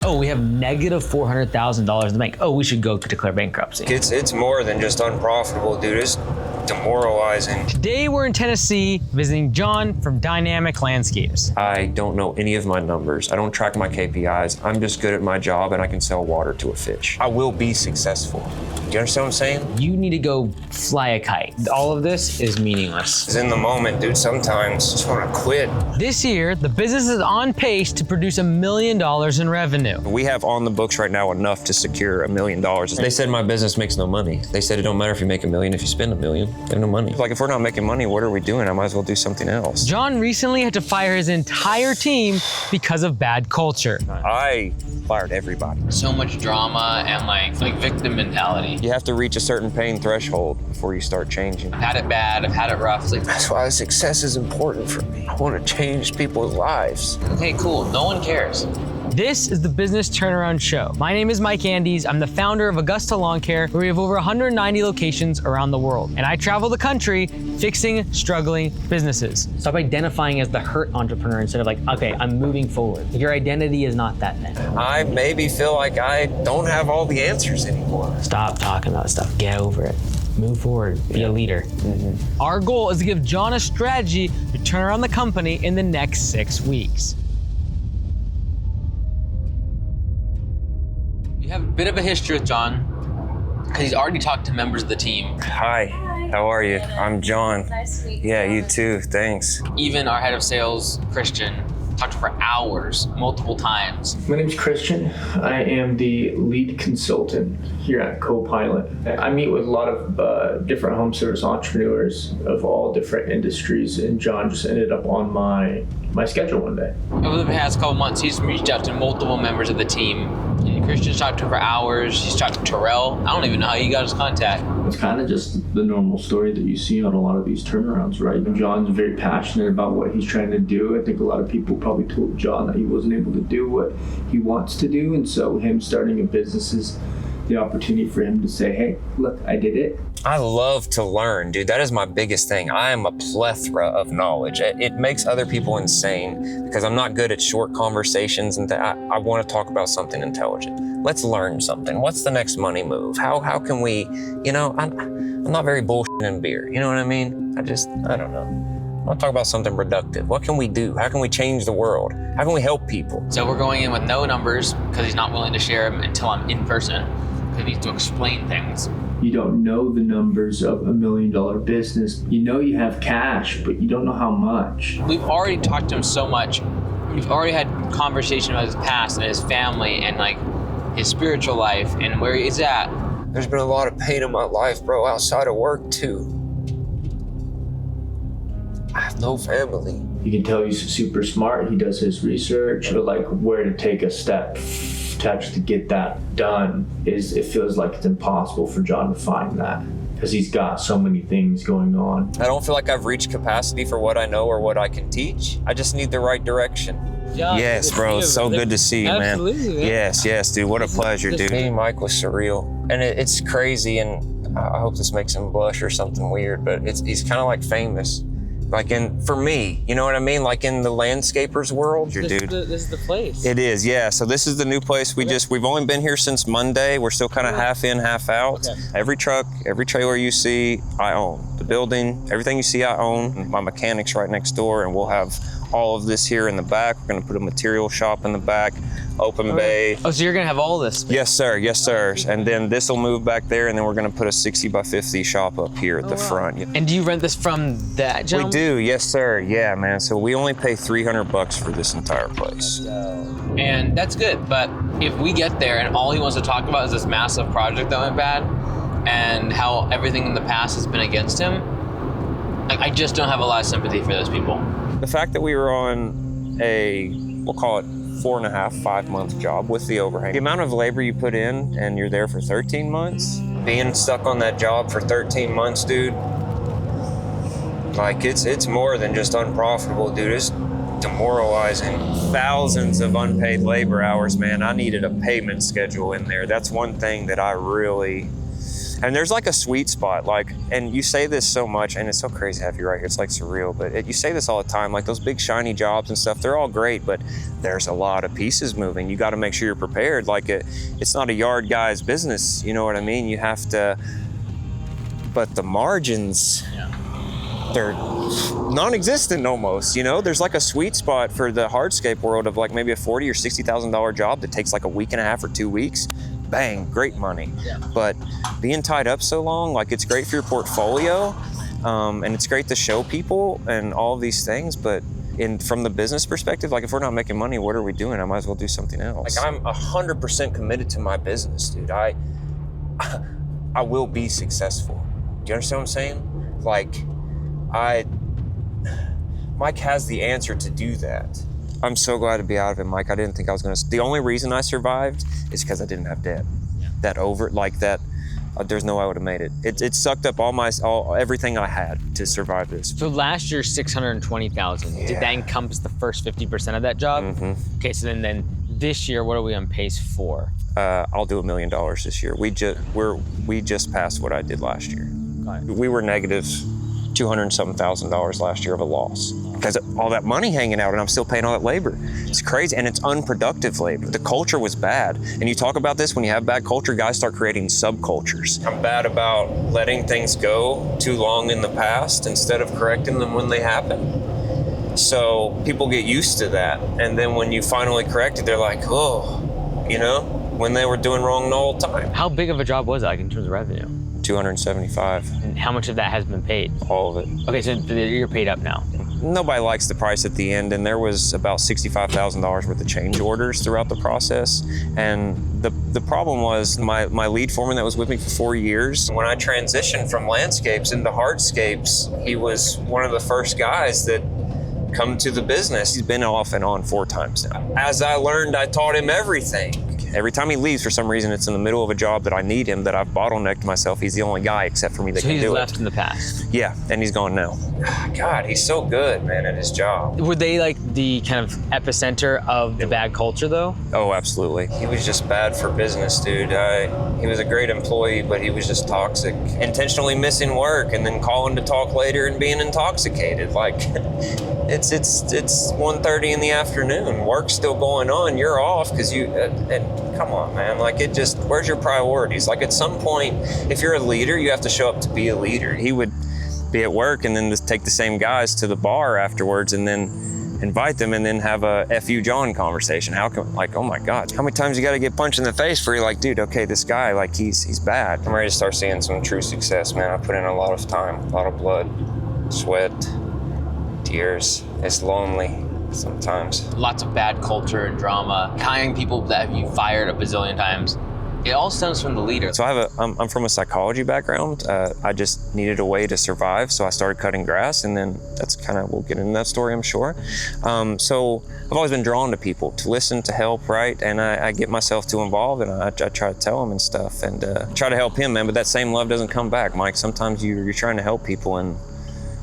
Oh, we have negative $400,000 in the bank. Oh, we should go to declare bankruptcy. It's more than just unprofitable, dude. It's demoralizing. Today we're in Tennessee visiting John from Dynamic Landscapes. I don't know any of my numbers. I don't track my KPIs. I'm just good at my job and I can sell water to a fish. I will be successful. Do you understand what I'm saying? You need to go fly a kite. All of this is meaningless. It's in the moment, dude. Sometimes I just want to quit. This year, the business is on pace to produce $1 million in revenue. We have on the books right now enough to secure $1 million. They said my business makes no money. They said it don't matter if you make $1 million, if you spend $1 million, they have no money. Like if we're not making money, what are we doing? I might as well do something else. John recently had to fire his entire team because of bad culture. I fired everybody. So much drama and like victim mentality. You have to reach a certain pain threshold before you start changing. I've had it bad, I've had it rough. Like, that's why success is important for me. I want to change people's lives. Okay, cool, no one cares. This is the Business Turnaround Show. My name is Mike Andes. I'm the founder of Augusta Lawn Care, where we have over 190 locations around the world. And I travel the country fixing struggling businesses. Stop identifying as the hurt entrepreneur instead of like, okay, I'm moving forward. Your identity is not that then. I maybe feel like I don't have all the answers anymore. Stop talking about stuff. Get over it. Move forward, be a leader. Mm-hmm. Our goal is to give John a strategy to turn around the company in the next 6 weeks. You have a bit of a history with John, because he's already talked to members of the team. Hi, how are you? I'm John. Nice to meet you. Yeah, you too, thanks. Even our head of sales, Christian, talked for hours, multiple times. My name's Christian. I am the lead consultant here at Copilot. I meet with a lot of different home service entrepreneurs of all different industries, and John just ended up on my schedule one day. Over the past couple months, he's reached out to multiple members of the team. And Christian's talked to him for hours. He's talked to Terrell. I don't even know how you got his contact. It's kind of just the normal story that you see on a lot of these turnarounds, right? And John's very passionate about what he's trying to do. I think a lot of people probably told John that he wasn't able to do what he wants to do, and so him starting a business is the opportunity for him to say, hey, look, I did it. I love to learn, dude. That is my biggest thing. I am a plethora of knowledge. It makes other people insane because I'm not good at short conversations, and I want to talk about something intelligent. Let's learn something. What's the next money move? How can we, I'm not very bullshit in beer. You know what I mean? I don't know. I want to talk about something productive. What can we do? How can we change the world? How can we help people? So we're going in with no numbers because he's not willing to share them until I'm in person. He needs to explain things. You don't know the numbers of $1 million business. You know you have cash, but you don't know how much. We've already talked to him so much. We've already had conversation about his past and his family and like his spiritual life and where he's at. There's been a lot of pain in my life, bro, outside of work too. I have no family. You can tell he's super smart. He does his research, but like where to take a step to actually get that done it feels like it's impossible for John to find that because he's got so many things going on. I don't feel like I've reached capacity for what I know or what I can teach. I just need the right direction. John, yes, bro, it's so good to see you, man. Absolutely, man. Yes, dude, what a pleasure, dude. Meeting Mike was surreal, and it's crazy, and I hope this makes him blush or something weird, but he's kind of like famous. Like for me, you know what I mean? Like in the landscapers world, dude. This is the place. It is, yeah. So this is the new place. We've only been here since Monday. We're still kind of half in, half out. Okay. Every truck, every trailer you see, I own. The building, everything you see, I own. My mechanic's right next door, and we'll have all of this here in the back. We're gonna put a material shop in the back, open bay. Oh, so you're gonna have all this space? Yes, sir. And then this will move back there, and then we're gonna put a 60 by 50 shop up here at the front. And do you rent this from that gentleman? We do, yes, sir. Yeah, man. So we only pay $300 for this entire place. And that's good, but if we get there and all he wants to talk about is this massive project that went bad and how everything in the past has been against him, like I just don't have a lot of sympathy for those people. The fact that we were on we'll call it 4.5, 5 month job with the overhang. The amount of labor you put in and you're there for 13 months, being stuck on that job for 13 months, dude, like it's more than just unprofitable, dude. It's demoralizing. Thousands of unpaid labor hours, man. I needed a payment schedule in there. That's one thing that I really And there's like a sweet spot, like, and you say this so much, and it's so crazy to have you right here, it's like surreal, but you say this all the time, like those big shiny jobs and stuff, they're all great, but there's a lot of pieces moving. You got to make sure you're prepared. Like it's not a yard guy's business, you know what I mean? You have to, but the margins, they're non-existent almost, you know? There's like a sweet spot for the hardscape world of like maybe a $40,000 or $60,000 job that takes like a week and a half or 2 weeks. Bang, great money. Yeah. But being tied up so long, like it's great for your portfolio, and it's great to show people and all of these things, but from the business perspective, like if we're not making money, what are we doing? I might as well do something else. Like I'm 100% committed to my business, dude. I will be successful. Do you understand what I'm saying? Like Mike has the answer to do that. I'm so glad to be out of it, Mike. I didn't think I was the only reason I survived is because I didn't have debt. Yeah. There's no way I would have made it. It sucked up everything I had to survive this. So last year, $620,000. Yeah. Did that encompass the first 50% of that job? Mm-hmm. Okay, so then this year, what are we on pace for? I'll do $1 million this year. We just passed what I did last year. Got it. We were negative $200,000 last year of a loss because all that money hanging out and I'm still paying all that labor. It's crazy, and it's unproductive labor. The culture was bad, and you talk about this when you have bad culture, guys start creating subcultures. I'm bad about letting things go too long in the past instead of correcting them when they happen. So people get used to that, and then when you finally correct it, they're like, oh, you know, when they were doing wrong the whole time. How big of a job was that, like in terms of revenue? 275. And how much of that has been paid? All of it. Okay, so you're paid up now. Nobody likes the price at the end, and there was about $65,000 worth of change orders throughout the process. And the problem was my lead foreman that was with me for 4 years, when I transitioned from landscapes into hardscapes, he was one of the first guys that come to the business. He's been off and on 4 times now. As I learned, I taught him everything. Every time he leaves, for some reason, it's in the middle of a job that I need him, that I've bottlenecked myself. He's the only guy except for me that can do it. So he's left in the past. Yeah, and he's gone now. God, he's so good, man, at his job. Were they like the kind of epicenter of the bad culture, though? Oh, absolutely. He was just bad for business, dude. He was a great employee, but he was just toxic. Intentionally missing work and then calling to talk later and being intoxicated. Like, it's 1:30 in the afternoon. Work's still going on. You're off because come on, man. Like, where's your priorities? Like, at some point, if you're a leader, you have to show up to be a leader. He would be at work and then just take the same guys to the bar afterwards and then invite them and then have a F you John conversation. How come, like, oh my God, how many times you got to get punched in the face for you're like, dude, okay, this guy, like, he's bad. I'm ready to start seeing some true success, man. I put in a lot of time, a lot of blood, sweat, tears. It's lonely sometimes. Lots of bad culture and drama, hiring people that you fired a bazillion times. It all stems from the leader. So I'm from a psychology background. I just needed a way to survive, so I started cutting grass, and then that's kind of, we'll get into that story, I'm sure. So I've always been drawn to people, to listen, to help, right? And I get myself too involved, and I try to tell them and stuff, and try to help him, man, but that same love doesn't come back, Mike. Sometimes you're trying to help people, and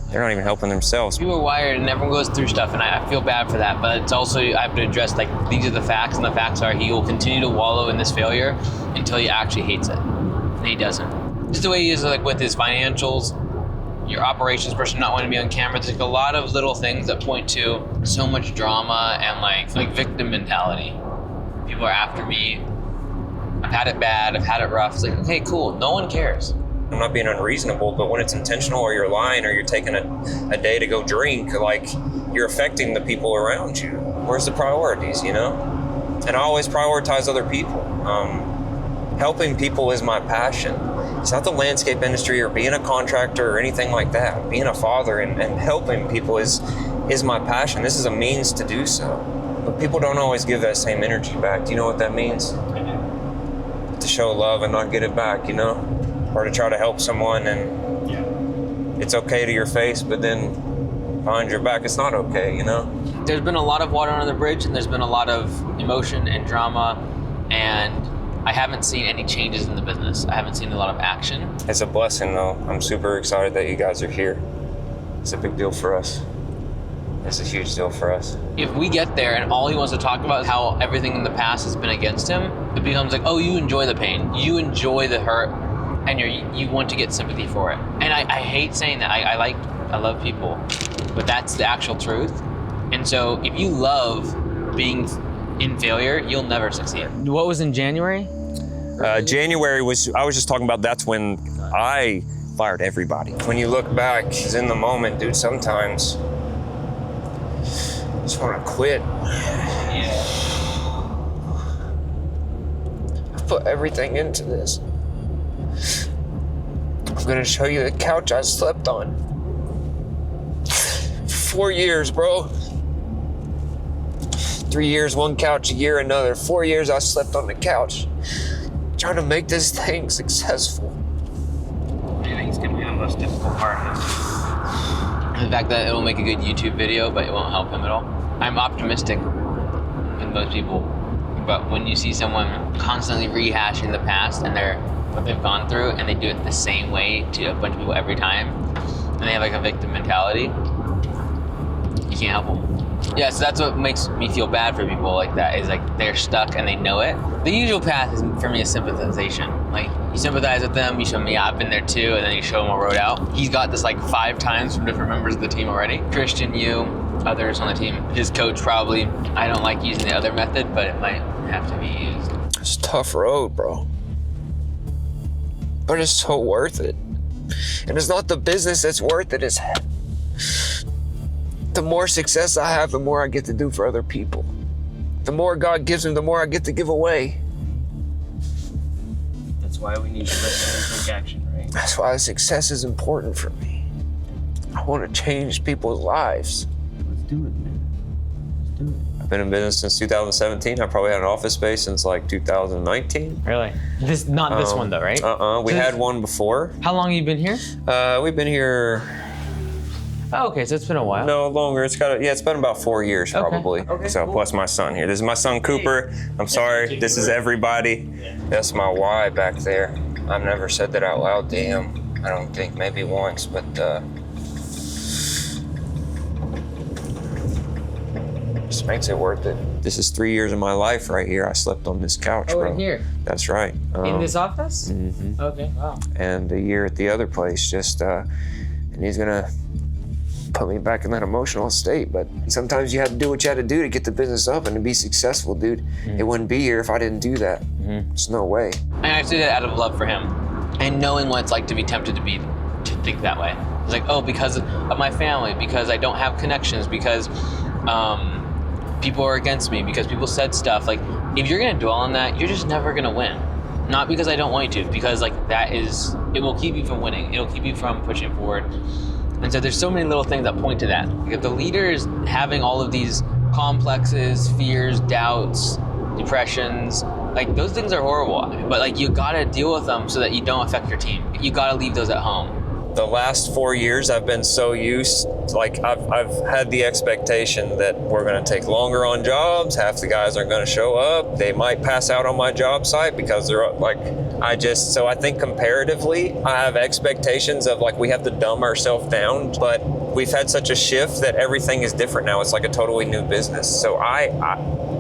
they're not even helping themselves. People are wired and everyone goes through stuff, and I feel bad for that, but it's also, I have to address, like, these are the facts, and the facts are he will continue to wallow in this failure until he actually hates it, and he doesn't. Just the way he is, like, with his financials, your operations person not wanting to be on camera, there's like a lot of little things that point to so much drama and like victim mentality. People are after me, I've had it bad, I've had it rough. It's like, okay, cool, no one cares. I'm not being unreasonable, but when it's intentional or you're lying or you're taking a day to go drink, like, you're affecting the people around you. Where's the priorities, you know? And I always prioritize other people. Helping people is my passion. It's not the landscape industry or being a contractor or anything like that. Being a father and helping people is my passion. This is a means to do so. But people don't always give that same energy back. Do you know what that means? To show love and not get it back, you know? Or to try to help someone and it's okay to your face, but then behind your back, it's not okay, you know? There's been a lot of water under the bridge, and there's been a lot of emotion and drama, and I haven't seen any changes in the business. I haven't seen a lot of action. It's a blessing, though. I'm super excited that you guys are here. It's a big deal for us. It's a huge deal for us. If we get there and all he wants to talk about is how everything in the past has been against him, it becomes like, oh, you enjoy the pain. You enjoy the hurt. and you want to get sympathy for it. And I hate saying that. I love people, but that's the actual truth. And so if you love being in failure, you'll never succeed. What was in January? January I was just talking about, that's when I fired everybody. When you look back, it's in the moment, dude, sometimes I just want to quit. Yeah. I put everything into this. I'm gonna show you the couch I slept on. 4 years, bro. 3 years, one couch, a year, another. 4 years I slept on the couch. Trying to make this thing successful. I think it's gonna be the most difficult part of it. The fact that it'll make a good YouTube video, but it won't help him at all. I'm optimistic with most people, but when you see someone constantly rehashing the past and what they've gone through, and they do it the same way to a bunch of people every time, and they have like a victim mentality, you can't help them. Yeah, so that's what makes me feel bad for people like that, is like they're stuck and they know it. The usual path is, for me, is sympathization. Like, you sympathize with them, you show me, yeah, I've been there too, and then you show them a road out. He's got this like 5 times from different members of the team already. Christian, you, others on the team. His coach probably. I don't like using the other method, but it might have to be used. It's a tough road, bro. But it's so worth it. And it's not the business that's worth it, it's the more success I have, the more I get to do for other people. The more God gives me, the more I get to give away. That's why we need to listen and take action, right? That's why success is important for me. I want to change people's lives. Let's do it, man. Let's do it. I've been in business since 2017. I probably had an office space since like 2019. Really? Not this one though, right? We had one before. How long have you been here? We've been here. Oh, okay, so it's been a while. No, longer. It's been about 4 years probably. Okay, so cool. plus my son here. This is my son Cooper. I'm sorry. This is everybody. That's my why back there. I've never said that out loud to him. I don't think, maybe once, but just makes it worth it. This is 3 years of my life right here. I slept on this couch, bro. in here? That's right. In this office? Mm-hmm. Okay, wow. And a year at the other place, and he's gonna put me back in that emotional state. But sometimes you have to do what you had to do to get the business up and to be successul, dude. It wouldn't be here if I didn't do that. There's no way. And I did it out of love for him, and knowing what it's like to be tempted to think that way. It's like, oh, because of my family, because I don't have connections, because people are against me, because people said stuff. Like, if you're gonna dwell on that, you're just never gonna win. Not because I don't want you to, because like it will keep you from winning. It'll keep you from pushing forward. And so there's so many little things that point to that. Like, if the leader is having all of these complexes, fears, doubts, depressions, like, those things are horrible. But like, you gotta deal with them so that you don't affect your team. You gotta leave those at home. The last 4 years I've been so used, like I've had the expectation that we're gonna take longer on jobs, half the guys aren't gonna show up, they might pass out on my job site because they're like, so I think comparatively, I have expectations of like, we have to dumb ourselves down, but we've had such a shift that everything is different now. It's like a totally new business. So I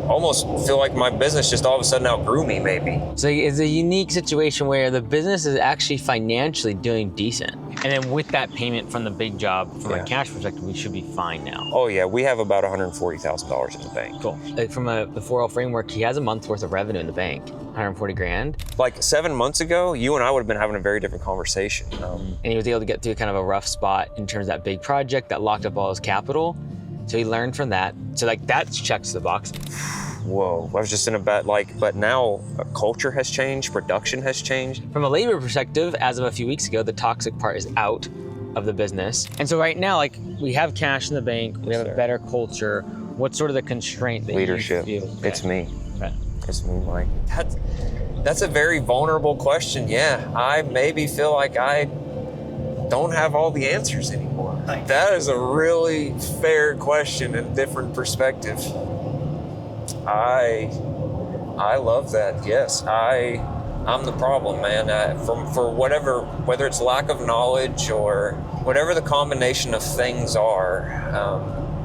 almost feel like my business just all of a sudden outgrew me, maybe. So it's a unique situation where the business is actually financially doing decent. And then with that payment from the big job, from a cash perspective, we should be fine now. Oh yeah, we have about $140,000 in the bank. Cool. Like, from the 4L framework, he has a month's worth of revenue in the bank, 140 grand. Like 7 months ago, you and I would have been having a very different conversation. And he was able to get through kind of a rough spot in terms of that big project that locked up all his capital. So he learned from that. So like, that checks the box. Whoa, I was just in a bad, but now culture has changed, production has changed. From a labor perspective, as of a few weeks ago, the toxic part is out of the business. And so right now, like, we have cash in the bank, we have a better culture. What's sort of the constraint that Leadership. you feel? It's me. Okay. It's me, Mike. That's a very vulnerable question. Yeah, I maybe feel like I don't have all the answers anymore. That is a really fair question and different perspective. I love that. Yes, I'm the problem, man. For whatever, whether it's lack of knowledge or whatever the combination of things are,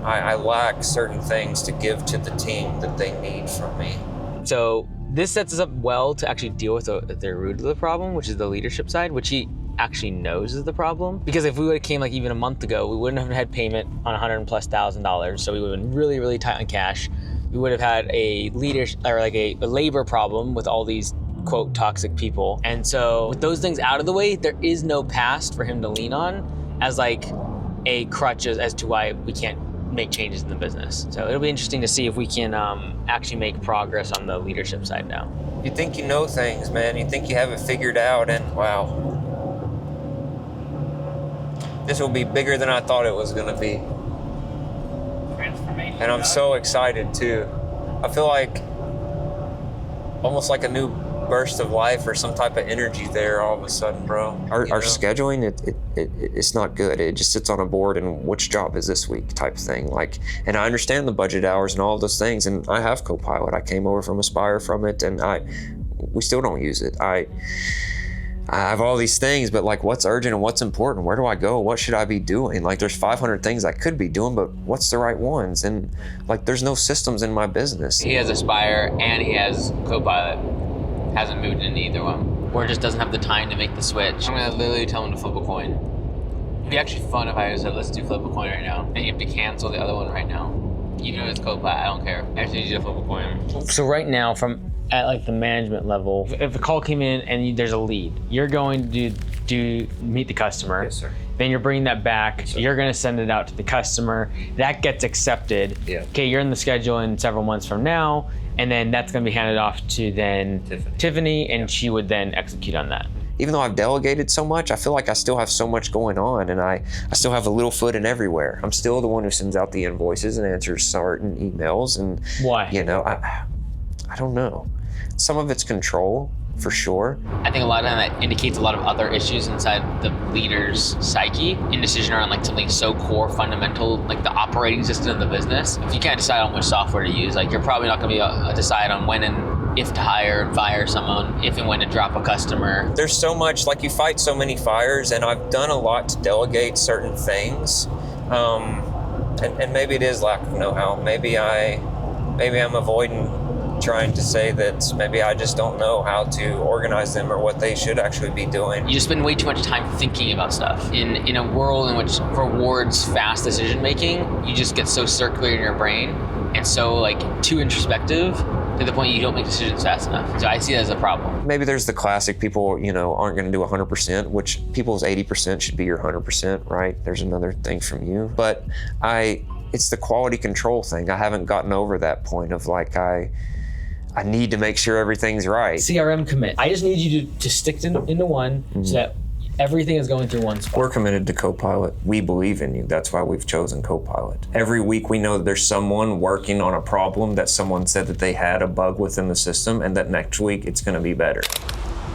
I lack certain things to give to the team that they need from me. So This sets us up well to actually deal with the root of the problem, which is the leadership side, which he actually knows is the problem. Because if we would have came like even a month ago, we wouldn't have had payment on $100,000+, so we would have been really, really tight on cash. We would have had a labor problem with all these quote toxic people. And so with those things out of the way, there is no past for him to lean on as like a crutch as to why we can't make changes in the business. So it'll be interesting to see if we can actually make progress on the leadership side now. You think you know things, man. You think you have it figured out, and wow. This will be bigger than I thought it was gonna be. Transformation. And I'm so excited too. I feel like almost like a new burst of life or some type of energy there all of a sudden, bro. Our scheduling, it's not good. It just sits on a board and which job is this week type thing. Like, and I understand the budget hours and all those things, and I have Copilot. I came over from Aspire from it, and we still don't use it. I have all these things, but like what's urgent and what's important? Where do I go? What should I be doing? Like there's 500 things I could be doing, but what's the right ones? And like there's no systems in my business. He has Aspire and he has Copilot. Hasn't moved into either one. Or just doesn't have the time to make the switch. I'm gonna literally tell him to flip a coin. It'd be actually fun if I said, let's do flip a coin right now. And you have to cancel the other one right now. Even if it's Copilot, I don't care. I just need you to flip a coin. So right now, at like the management level, if a call came in and there's a lead, you're going to meet the customer. Yes, sir. Then you're bringing that back. So you're going to send it out to the customer. That gets accepted. Yeah. Okay, you're in the schedule in several months from now, and then that's going to be handed off to then Tiffany, and she would then execute on that. Even though I've delegated so much, I feel like I still have so much going on, and I still have a little foot in everywhere. I'm still the one who sends out the invoices and answers certain emails, and why? You know, I don't know. Some of it's control, for sure. I think a lot of that indicates a lot of other issues inside the leader's psyche. Indecision around like something so core, fundamental, like the operating system of the business. If you can't decide on which software to use, like you're probably not going to decide on when and if to hire and fire someone, if and when to drop a customer. There's so much, like you fight so many fires, and I've done a lot to delegate certain things. And maybe it is lack of know-how. Maybe I'm avoiding trying to say that maybe I just don't know how to organize them or what they should actually be doing. You just spend way too much time thinking about stuff. In a world in which rewards fast decision making, you just get so circular in your brain and so like too introspective to the point you don't make decisions fast enough. So I see it as a problem. Maybe there's the classic people, you know, aren't going to do 100%, which people's 80% should be your 100%, right? There's another thing from you. But it's the quality control thing. I haven't gotten over that point of like, I need to make sure everything's right. CRM commit. I just need you to stick into one so that everything is going through one spot. We're committed to Copilot. We believe in you. That's why we've chosen Copilot. Every week we know that there's someone working on a problem that someone said that they had a bug within the system, and that next week it's going to be better.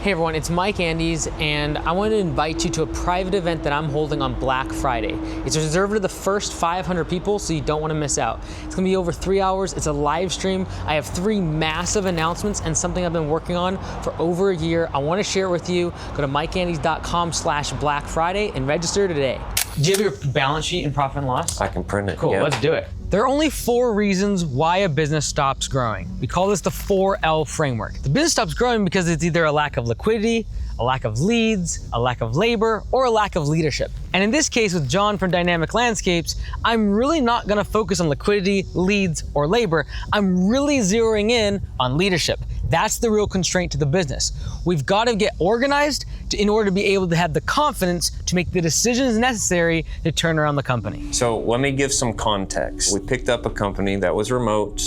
Hey everyone, it's Mike Andes, and I want to invite you to a private event that I'm holding on Black Friday. It's reserved to the first 500 people, so you don't want to miss out. It's going to be over 3 hours. It's a live stream. I have 3 massive announcements and something I've been working on for over a year. I want to share it with you. Go to mikeandes.com/Black Friday and register today. Do you have your balance sheet and profit and loss? I can print it. Cool, yeah. Let's do it. There are only 4 reasons why a business stops growing. We call this the 4L framework. The business stops growing because it's either a lack of liquidity, a lack of leads, a lack of labor, or a lack of leadership. And in this case with John from Dynamic Landscapes, I'm really not gonna focus on liquidity, leads, or labor. I'm really zeroing in on leadership. That's the real constraint to the business. We've got to get organized in order to be able to have the confidence to make the decisions necessary to turn around the company. So let me give some context. We picked up a company that was remote,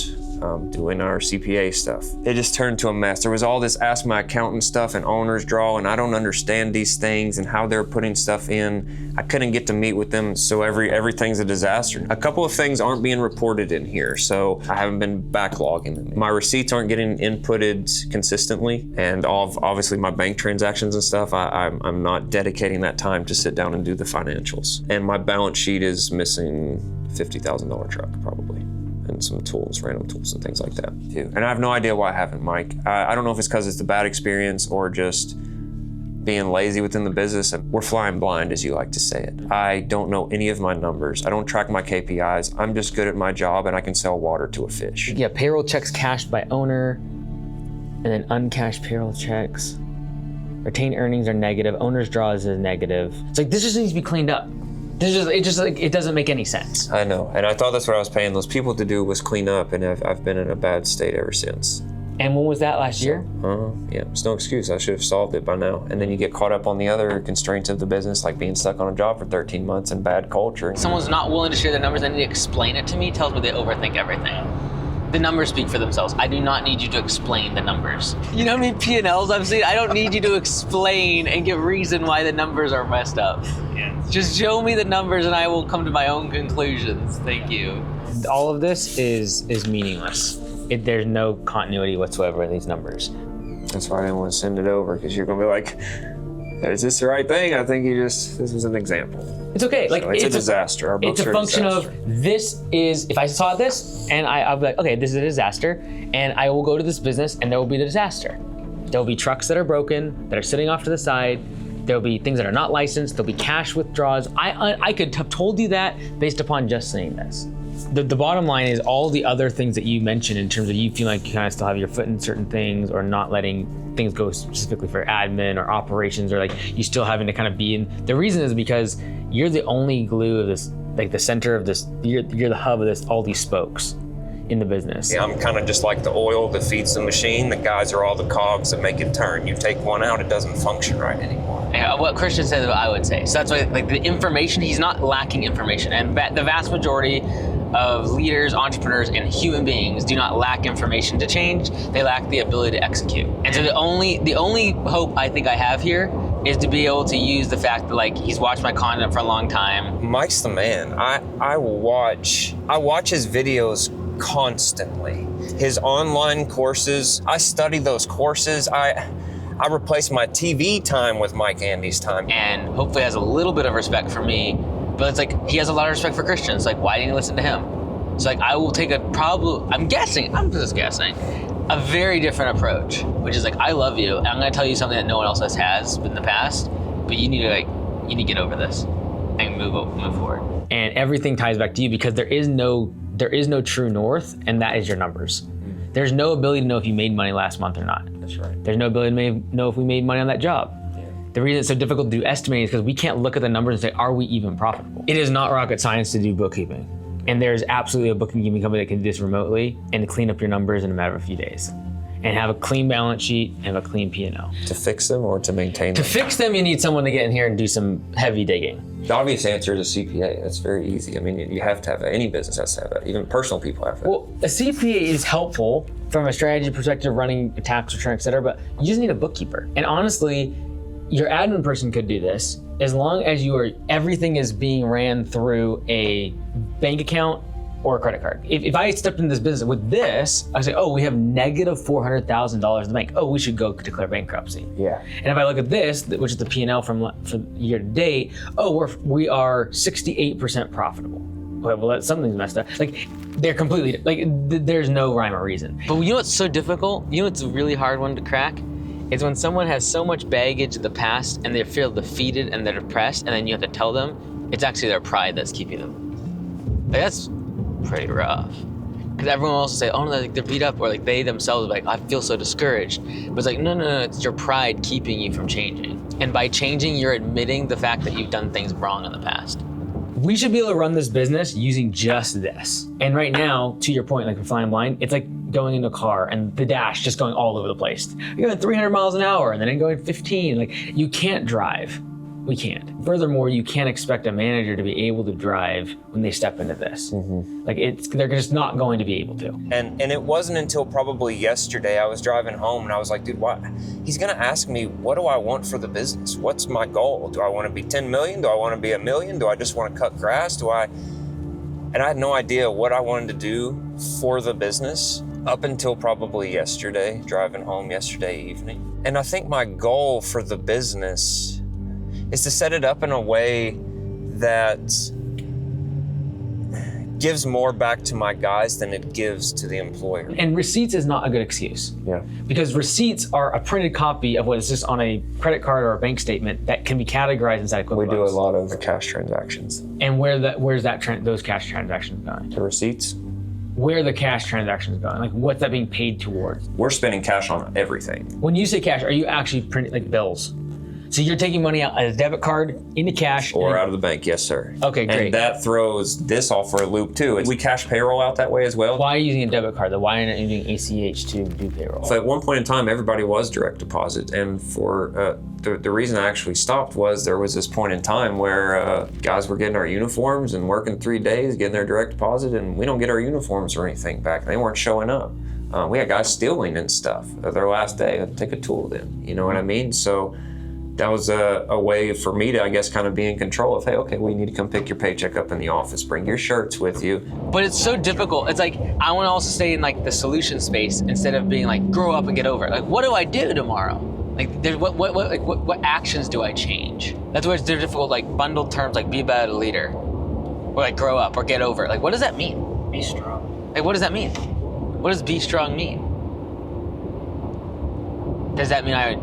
doing our CPA stuff. It just turned to a mess. There was all this ask my accountant stuff and owner's draw, and I don't understand these things and how they're putting stuff in. I couldn't get to meet with them, so everything's a disaster. A couple of things aren't being reported in here, so I haven't been backlogging them. My receipts aren't getting inputted consistently, and obviously my bank transactions and stuff, I'm not dedicating that time to sit down and do the financials. And my balance sheet is missing $50,000 truck probably. And some tools, random tools and things like that too. And I have no idea why I haven't, Mike. I don't know if it's because it's a bad experience or just being lazy within the business. We're flying blind, as you like to say it. I don't know any of my numbers. I don't track my KPIs. I'm just good at my job and I can sell water to a fish. Yeah, payroll checks cashed by owner. And then uncashed payroll checks. Retained earnings are negative. Owner's draws is negative. It's like, this just needs to be cleaned up. It doesn't make any sense. I know, and I thought that's what I was paying those people to do was clean up, and I've been in a bad state ever since. And when was that, last year? Yeah, it's no excuse. I should have solved it by now. And then you get caught up on the other constraints of the business, like being stuck on a job for 13 months and bad culture. Someone's not willing to share their numbers and they explain it to me, tells me they overthink everything. The numbers speak for themselves. I do not need you to explain the numbers. You know how many P&Ls I've seen? I don't need you to explain and give reason why the numbers are messed up. Yeah. Just show me the numbers and I will come to my own conclusions. Thank you. All of this is meaningless. There's no continuity whatsoever in these numbers. That's why I didn't want to send it over, because you're gonna be like, is this the right thing? I think this is an example. It's okay. So it's a disaster. Our books It's a are function disaster. of this is, if I saw this and I'll be like, okay, this is a disaster, and I will go to this business and there will be the disaster. There will be trucks that are broken, that are sitting off to the side. There will be things that are not licensed. There'll be cash withdrawals. I could have told you that based upon just saying this. The bottom line is all the other things that you mentioned in terms of you feel like you kind of still have your foot in certain things, or not letting things go specifically for admin or operations, or like you still having to kind of be in. The reason is because you're the only glue of this, like the center of this, you're the hub of this, all these spokes in the business. Yeah, I'm kind of just like the oil that feeds the machine. The guys are all the cogs that make it turn. You take one out, it doesn't function right anymore. Yeah, what Christian says, what I would say. So that's why, like, the information, he's not lacking information. And the vast majority of leaders, entrepreneurs, and human beings do not lack information to change. They lack the ability to execute. And so the only hope I think I have here is to be able to use the fact that, like, he's watched my content for a long time. Mike's the man. I watch his videos constantly. His online courses, I study those courses. I replace my TV time with Mike Andy's time. And hopefully has a little bit of respect for me. But it's like, he has a lot of respect for Christians. Like, why didn't you listen to him? So like, I will take I'm just guessing, a very different approach, which is like, I love you, and I'm gonna tell you something that no one else has in the past, but you need to get over this and move forward. And everything ties back to you, because there is no true north, and that is your numbers. There's no ability to know if you made money last month or not. That's right. There's no ability to know if we made money on that job. The reason it's so difficult to do estimating is because we can't look at the numbers and say, are we even profitable? It is not rocket science to do bookkeeping. And there's absolutely a bookkeeping company that can do this remotely and clean up your numbers in a matter of a few days. And have a clean balance sheet and have a clean P&L. To fix them or to maintain To them? fix them, you need someone to get in here and do some heavy digging. The obvious answer is a CPA. That's very easy. I mean, you have to have that. Any business has to have that. Even personal people have that. Well, a CPA is helpful from a strategy perspective, running a tax return, et cetera, but you just need a bookkeeper. And honestly, your admin person could do this as long as everything is being ran through a bank account or a credit card. If I stepped into this business with this, I say, oh, we have negative $400,000 in the bank. Oh, we should go declare bankruptcy. Yeah. And if I look at this, which is the P&L for year to date, oh, we are 68% profitable. Okay, well, something's messed up. Like, they're completely, like, there's no rhyme or reason. But you know what's so difficult? You know what's a really hard one to crack? Is when someone has so much baggage of the past and they feel defeated and they're depressed, and then you have to tell them it's actually their pride that's keeping them. Like, that's pretty rough. Because everyone else will say, oh no, like, they're beat up, or like they themselves are like, I feel so discouraged. But it's like, no, it's your pride keeping you from changing. And by changing, you're admitting the fact that you've done things wrong in the past. We should be able to run this business using just this. And right now, to your point, like for Flying Blind, it's like going in a car and the dash just going all over the place. You're going 300 miles an hour and then going 15. Like, you can't drive. We can't. Furthermore, you can't expect a manager to be able to drive when they step into this. Mm-hmm. Like, they're just not going to be able to. And it wasn't until probably yesterday I was driving home and I was like, dude, what? He's gonna ask me, what do I want for the business? What's my goal? Do I want to be 10 million? Do I want to be $1 million? Do I just want to cut grass? And I had no idea what I wanted to do for the business up until probably yesterday, driving home yesterday evening. And I think my goal for the business is to set it up in a way that gives more back to my guys than it gives to the employer. And receipts is not a good excuse. Yeah. Because receipts are a printed copy of what is just on a credit card or a bank statement that can be categorized inside QuickBooks. We do a lot of cash transactions. And where's those cash transactions going? The receipts. where are the cash transactions going? Like, what's that being paid towards? We're spending cash on everything. When you say cash, are you actually printing like bills? So you're taking money out as a debit card into cash? Or out of the bank, yes, sir. Okay, great. And that throws this off for a loop too. We cash payroll out that way as well. Why are you using a debit card? Why aren't you using ACH to do payroll? So at one point in time, everybody was direct deposit. And for the reason I actually stopped was there was this point in time where guys were getting our uniforms and working 3 days, getting their direct deposit, and we don't get our uniforms or anything back. They weren't showing up. We had guys stealing and stuff. Their last day, I'd take a tool then. You know what I mean? So that was a way for me to, I guess, kind of be in control of, hey, okay, well, you need to come pick your paycheck up in the office, bring your shirts with you. But it's so difficult. It's like, I want to also stay in like the solution space instead of being like, grow up and get over it. Like, what do I do tomorrow? Like, what actions do I change? That's where they're difficult, like bundled terms like be a better leader, or like grow up or get over it. Like, what does that mean? Be strong. Like, what does that mean? What does be strong mean? Does that mean I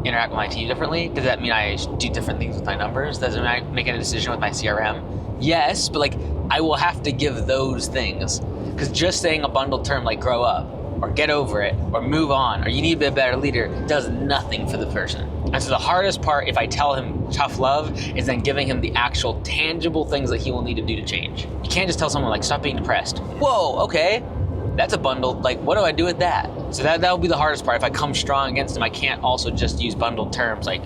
interact with my team differently? Does that mean I do different things with my numbers? Does it mean I make a decision with my CRM? Yes, but like I will have to give those things, because just saying a bundled term like grow up or get over it or move on or you need to be a better leader does nothing for the person. And so the hardest part, if I tell him tough love, is then giving him the actual tangible things that he will need to do to change. You can't just tell someone like stop being depressed. Whoa, okay. That's a bundled, like, what do I do with that? So that will be the hardest part. If I come strong against him, I can't also just use bundled terms like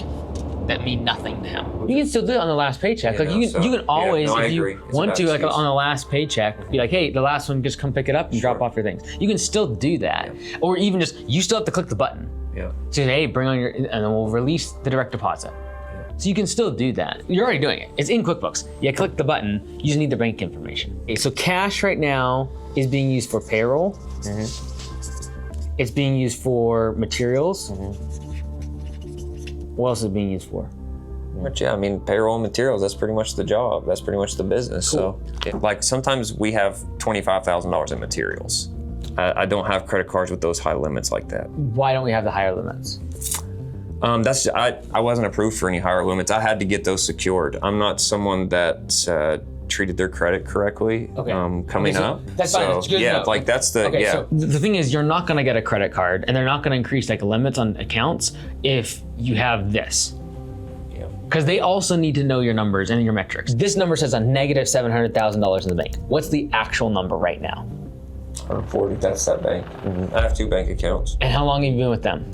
that mean nothing to him. You can still do it on the last paycheck. Yeah, like you can always, I if you agree. It's want a to, bad like excuse. on the last paycheck, be like, hey, the last one, just come pick it up and drop off your things. You can still do that. Yeah. Or even just, you still have to click the button. Yeah. So hey, bring on your, and then we'll release the direct deposit. So you can still do that. You're already doing it. It's in QuickBooks. You click the button, you just need the bank information. Okay, so cash right now is being used for payroll. Mm-hmm. It's being used for materials. Mm-hmm. What else is it being used for? But yeah, I mean, payroll and materials, that's pretty much the job. That's pretty much the business. Cool. So like sometimes we have $25,000 in materials. I don't have credit cards with those high limits like that. Why don't we have the higher limits? I wasn't approved for any higher limits. I had to get those secured. I'm not someone that treated their credit correctly coming up. That's fine. It's good yeah, to know. like that's the Okay, yeah. so the thing is, you're not going to get a credit card, and they're not going to increase like limits on accounts if you have this. Because they also need to know your numbers and your metrics. This number says a negative $700,000 in the bank. What's the actual number right now? 140. That's that bank. Mm-hmm. I have 2 bank accounts. And how long have you been with them?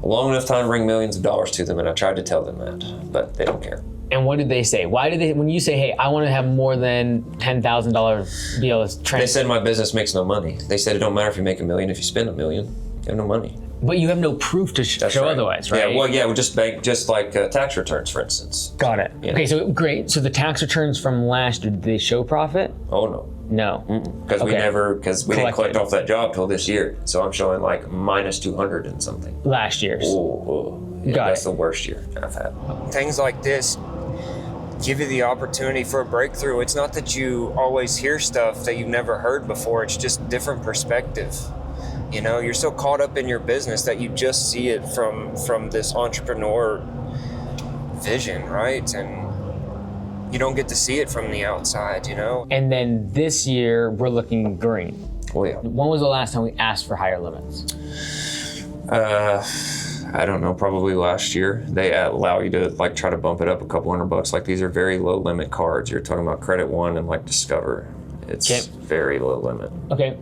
A long enough time to bring millions of dollars to them, and I tried to tell them that, but they don't care. And what did they say? Why did they, when you say, hey, I want to have more than $10,000 be able to transfer? They said my business makes no money. They said it don't matter if you make $1 million, if you spend $1 million, you have no money. But you have no proof to show right. otherwise, right? Yeah, well, yeah, just like tax returns, for instance. Got it. Yeah. Okay, so great. So the tax returns from last year, did they show profit? Oh no. No. Because we didn't collect Collected. off that job till this year. So I'm showing like minus 200 and something. Last year's. Yeah, Got that's it. the worst year I've had. Things like this give you the opportunity for a breakthrough. It's not that you always hear stuff that you've never heard before. It's just different perspective. You know, you're so caught up in your business that you just see it from this entrepreneur vision, right? And you don't get to see it from the outside, you know? And then this year, we're looking green. Oh yeah. When was the last time we asked for higher limits? I don't know, probably last year. They allow you to like try to bump it up a couple $100. Like these are very low limit cards. You're talking about Credit One and like Discover. It's Okay. very low limit. Okay.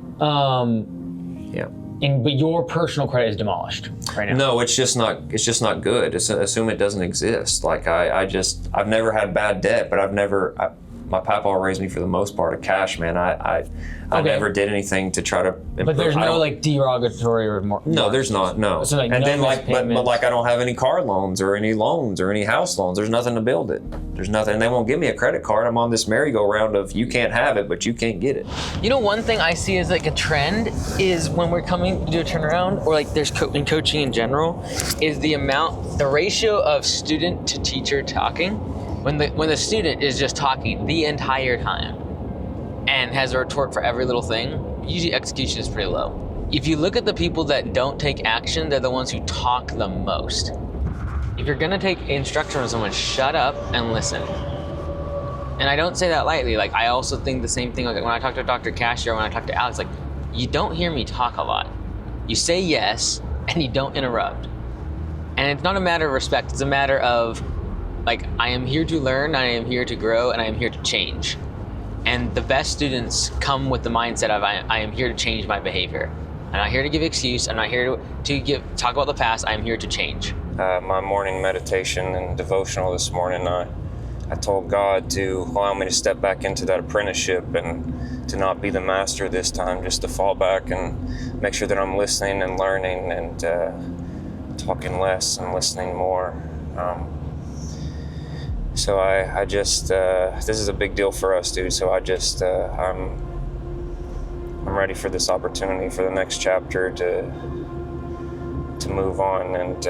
Yeah. But your personal credit is demolished right now. No, it's just not good. Assume it doesn't exist. Like I've never had bad debt, but my papa raised me for the most part a cash man. I never did anything to try to improve. But there's no like derogatory or more. No, there's not. No. So, like, and no then missed like, but payments. like I don't have any car loans or any house loans. There's nothing to build it. There's nothing. And they won't give me a credit card. I'm on this merry-go-round of you can't have it, but you can't get it. You know, one thing I see as like a trend is when we're coming to do a turnaround, or like there's in coaching in general, is the ratio of student to teacher talking. When the student is just talking the entire time and has a retort for every little thing, usually execution is pretty low. If you look at the people that don't take action, they're the ones who talk the most. If you're gonna take instruction from someone, shut up and listen. And I don't say that lightly. Like, I also think the same thing. Like, when I talk to Dr. Cashier, when I talk to Alex, like, you don't hear me talk a lot. You say yes, and you don't interrupt. And it's not a matter of respect. It's a matter of, like, I am here to learn, I am here to grow, and I am here to change. And the best students come with the mindset of, I am here to change my behavior. I'm not here to give excuse. I'm not here to talk about the past. I'm here to change. My morning meditation and devotional this morning, I told God to allow me to step back into that apprenticeship and to not be the master this time, just to fall back and make sure that I'm listening and learning and talking less and listening more. So I just, this is a big deal for us, dude. So I'm ready for this opportunity for the next chapter to move on, and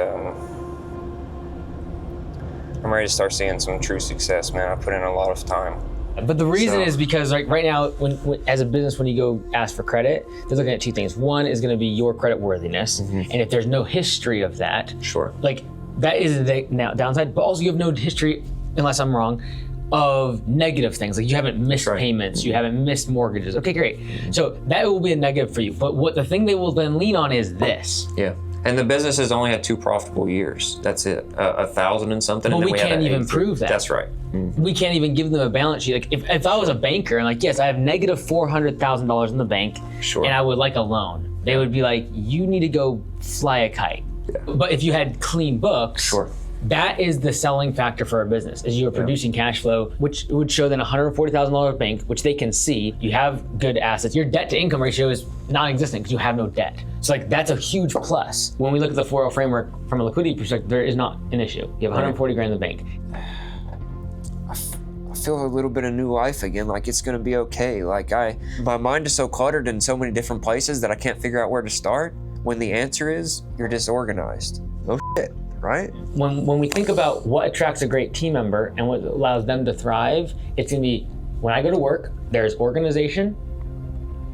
I'm ready to start seeing some true success, man. I put in a lot of time. But the reason is because, like, right now, when as a business, when you go ask for credit, they're looking at two things. One is going to be your credit worthiness, and if there's no history of that, like, that is the downside. But also, you have no history, unless I'm wrong, of negative things. Like, you haven't missed payments, you haven't missed mortgages. Okay, great. So that will be a negative for you. But what the thing they will then lean on is this. Yeah. And the business has only had 2 profitable years. That's it. 1,000 and something. But and then we can't even prove that. That's right. We can't even give them a balance sheet. Like, if I was a banker and, like, yes, I have negative $400,000 in the bank, and I would like a loan, they would be like, you need to go fly a kite. Yeah. But if you had clean books, that is the selling factor for a business, is you are producing cash flow, which would show then $140,000 bank, which they can see. You have good assets. Your debt to income ratio is non-existent because you have no debt. So, like, that's a huge plus. When we look at the 4L framework from a liquidity perspective, there is not an issue. You have 140 grand in the bank. I feel a little bit of new life again, like it's gonna be okay. Like, my mind is so cluttered in so many different places that I can't figure out where to start, when the answer is, you're disorganized. No shit. Right? When we think about what attracts a great team member and what allows them to thrive, it's gonna be, when I go to work, there's organization,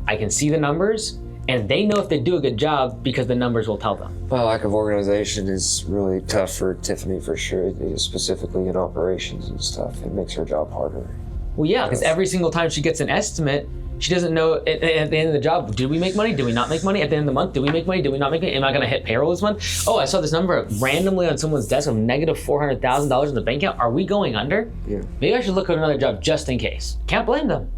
I can see the numbers, and they know if they do a good job because the numbers will tell them. Well, lack of organization is really tough for Tiffany, for sure, specifically in operations and stuff. It makes her job harder. Well, yeah, because every single time she gets an estimate, she doesn't know at the end of the job, did we make money? Did we not make money? At the end of the month, did we make money? Did we not make money? Am I gonna hit payroll this month? Oh, I saw this number randomly on someone's desk of negative $400,000 in the bank account. Are we going under? Yeah. Maybe I should look at another job just in case. Can't blame them.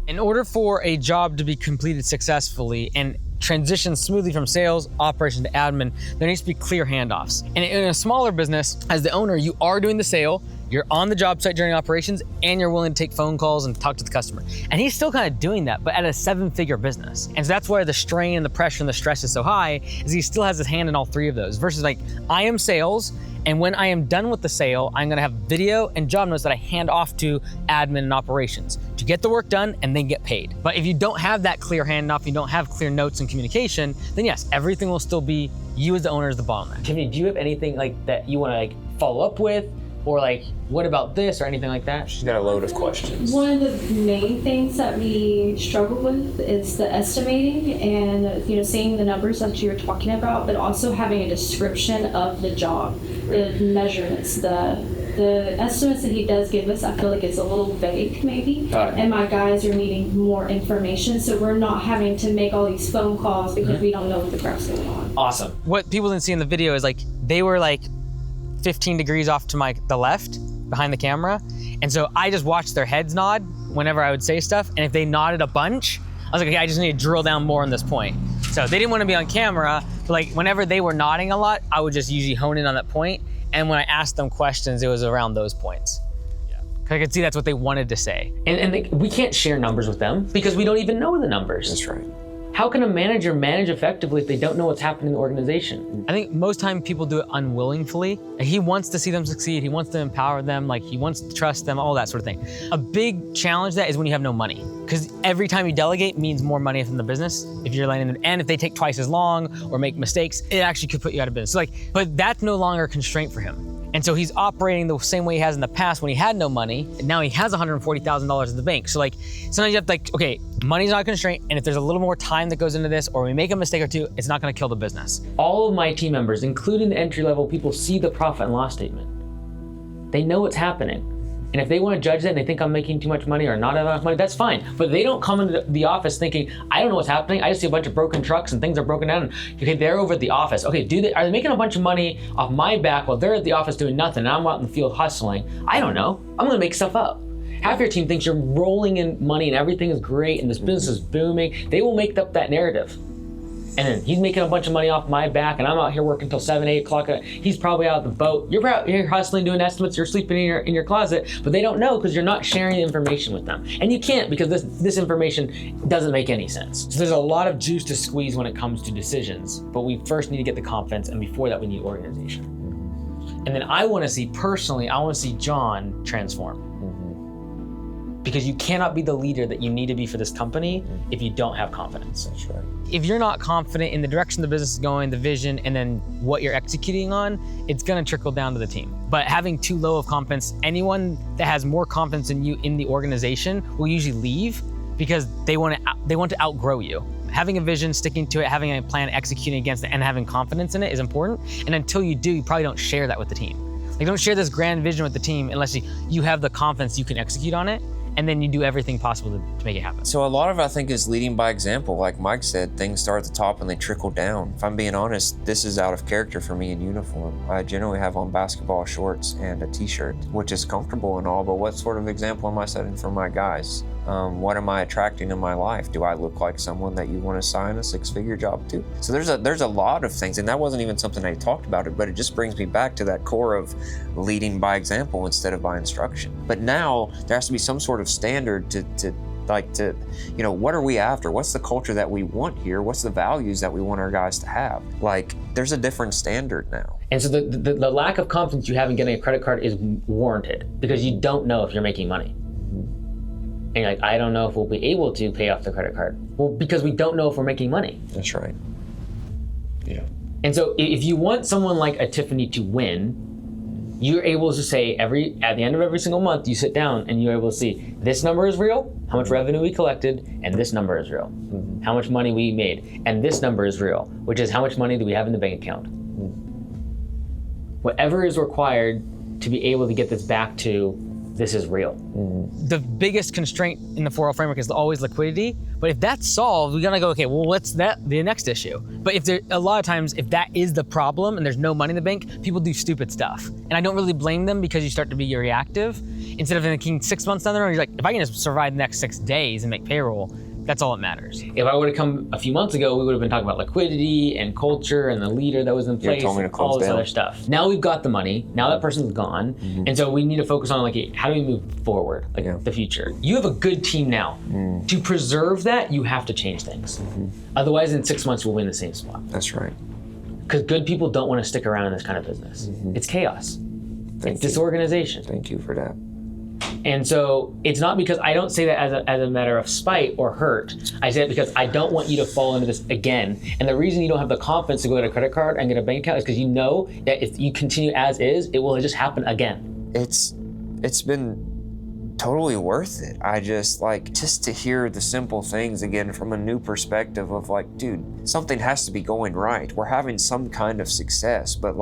In order for a job to be completed successfully and transition smoothly from sales, operation to admin, there needs to be clear handoffs. And in a smaller business, as the owner, you are doing the sale, you're on the job site during operations, and you're willing to take phone calls and talk to the customer. And he's still kind of doing that, but at a 7-figure business. And so that's why the strain and the pressure and the stress is so high, is he still has his hand in all 3 of those. Versus, like, I am sales, and when I am done with the sale, I'm gonna have video and job notes that I hand off to admin and operations to get the work done and then get paid. But if you don't have that clear handoff, you don't have clear notes and communication, then yes, everything will still be you as the owner is the bottleneck. Tiffany, do you have anything like that you wanna, like, follow up with? Or, like, what about this or anything like that? She's got a load of questions. One of the main things that we struggle with is the estimating and, you know, seeing the numbers that you're talking about, but also having a description of the job, the measurements, the estimates that he does give us. I feel like it's a little vague, maybe. And my guys are needing more information, so we're not having to make all these phone calls because we don't know what the crap's going on. Awesome. What people didn't see in the video is, like, they were, like, 15 degrees off to the left behind the camera. And so I just watched their heads nod whenever I would say stuff. And if they nodded a bunch, I was like, okay, I just need to drill down more on this point. So they didn't want to be on camera, but, like, whenever they were nodding a lot, I would just usually hone in on that point. And when I asked them questions, it was around those points. Yeah. Cause I could see that's what they wanted to say. And we can't share numbers with them because we don't even know the numbers. That's right. How can a manager manage effectively if they don't know what's happening in the organization? I think most time people do it unwillingly. He wants to see them succeed. He wants to empower them. Like, he wants to trust them, all that sort of thing. A big challenge that is when you have no money. Because every time you delegate means more money from the business. If you're letting them, and if they take twice as long or make mistakes, it actually could put you out of business. So, like, but that's no longer a constraint for him. And so he's operating the same way he has in the past when he had no money, and now he has $140,000 in the bank. So, like, sometimes you have to, like, okay, money's not a constraint, and if there's a little more time that goes into this, or we make a mistake or two, it's not gonna kill the business. All of my team members, including the entry-level people, see the profit and loss statement. They know what's happening. And if they want to judge that and they think I'm making too much money or not enough money, that's fine. But they don't come into the office thinking, I don't know what's happening. I just see a bunch of broken trucks and things are broken down. Okay, they're over at the office. Okay, are they making a bunch of money off my back while they're at the office doing nothing and I'm out in the field hustling? I don't know. I'm gonna make stuff up. Half your team thinks you're rolling in money and everything is great and this business is booming. They will make up that narrative. And then he's making a bunch of money off my back and I'm out here working until 7, 8 o'clock. He's probably out at the boat. You're hustling, doing estimates, you're sleeping in your closet, but they don't know because you're not sharing the information with them. And you can't because this information doesn't make any sense. So there's a lot of juice to squeeze when it comes to decisions, but we first need to get the confidence, and before that we need organization. And then I want to see John transform. Because you cannot be the leader that you need to be for this company if you don't have confidence. That's right. If you're not confident in the direction the business is going, the vision, and then what you're executing on, it's gonna trickle down to the team. But having too low of confidence, anyone that has more confidence in you in the organization will usually leave because they want to outgrow you. Having a vision, sticking to it, having a plan, executing against it, and having confidence in it is important. And until you do, you probably don't share that with the team. Like, don't share this grand vision with the team unless you have the confidence you can execute on it. And then you do everything possible to make it happen. So a lot of it, I think, is leading by example. Like Mike said, things start at the top and they trickle down. If I'm being honest, this is out of character for me in uniform. I generally have on basketball shorts and a t-shirt, which is comfortable and all, but what sort of example am I setting for my guys? What am I attracting in my life? Do I look like someone that you want to sign a 6-figure job to? So there's a lot of things, and that wasn't even something I talked about it, but it just brings me back to that core of leading by example instead of by instruction. But now there has to be some sort of standard to what are we after? What's the culture that we want here? What's the values that we want our guys to have? Like, there's a different standard now. And so the lack of confidence you have in getting a credit card is warranted because you don't know if you're making money. And you're like, I don't know if we'll be able to pay off the credit card. Well, because we don't know if we're making money. That's right. Yeah. And so if you want someone like a Tiffany to win, you're able to say at the end of every single month, you sit down and you're able to see this number is real, how much revenue we collected, and this number is real. How much money we made, and this number is real, which is how much money do we have in the bank account. Whatever is required to be able to get this back to this is real. The biggest constraint in the 4L framework is always liquidity. But if that's solved, we gotta go, okay, well, what's the next issue? But a lot of times, if that is the problem and there's no money in the bank, people do stupid stuff. And I don't really blame them because you start to be reactive. Instead of thinking 6 months down the road, you're like, if I can just survive the next 6 days and make payroll, that's all that matters. If I would have come a few months ago, we would have been talking about liquidity and culture and the leader that was in place, told me to close all this down. other stuff. Now we've got the money, now that person's gone, and so we need to focus on how do we move forward, the future. You have a good team now. To preserve that, you have to change things. Otherwise, in 6 months, we'll be in the same spot. That's right. Because good people don't want to stick around in this kind of business. It's chaos. It's disorganization. Thank you for that. And so it's not because I don't say that as a matter of spite or hurt. I say it because I don't want you to fall into this again. And the reason you don't have the confidence to go get a credit card and get a bank account is because you know that if you continue as is, it will just happen again. It's been totally worth it. I just to hear the simple things again from a new perspective of dude, something has to be going right. We're having some kind of success, but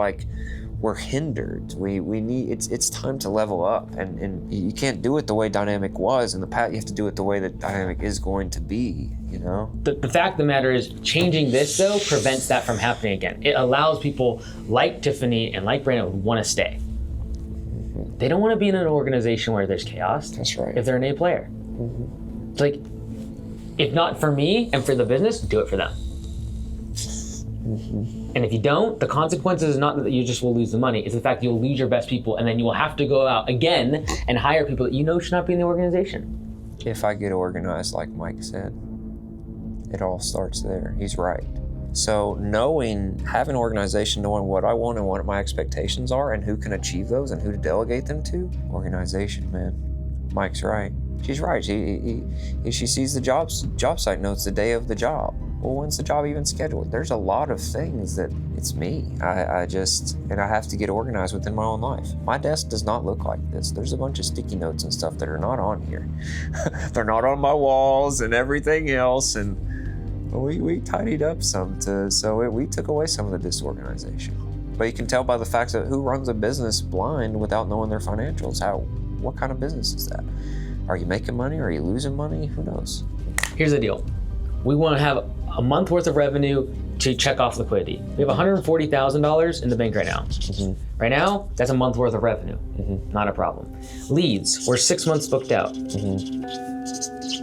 we're hindered. We need it's time to level up, and you can't do it the way Dynamic was in the past. You have to do it the way that Dynamic is going to be, The fact of the matter is, changing this though prevents that from happening again. It allows people like Tiffany and like Brandon who want to stay. They don't want to be in an organization where there's chaos. That's right. If they're an A player. It's if not for me and for the business, do it for them. And if you don't, the consequences is not that you just will lose the money. It's the fact you'll lose your best people, and then you will have to go out again and hire people that should not be in the organization. If I get organized, like Mike said, it all starts there. He's right. So having organization, knowing what I want and what my expectations are and who can achieve those and who to delegate them to, organization, man. Mike's right. She's right. She sees the job site notes the day of the job. Well, when's the job even scheduled? There's a lot of things that it's me. I have to get organized within my own life. My desk does not look like this. There's a bunch of sticky notes and stuff that are not on here. They're not on my walls and everything else. And we tidied up some we took away some of the disorganization. But you can tell by the fact that who runs a business blind without knowing their financials. what kind of business is that? Are you making money? Are you losing money? Who knows? Here's the deal. We want to have a month worth of revenue to check off liquidity. We have $140,000 in the bank right now. Right now, that's a month worth of revenue. Not a problem. Leads, we're 6 months booked out.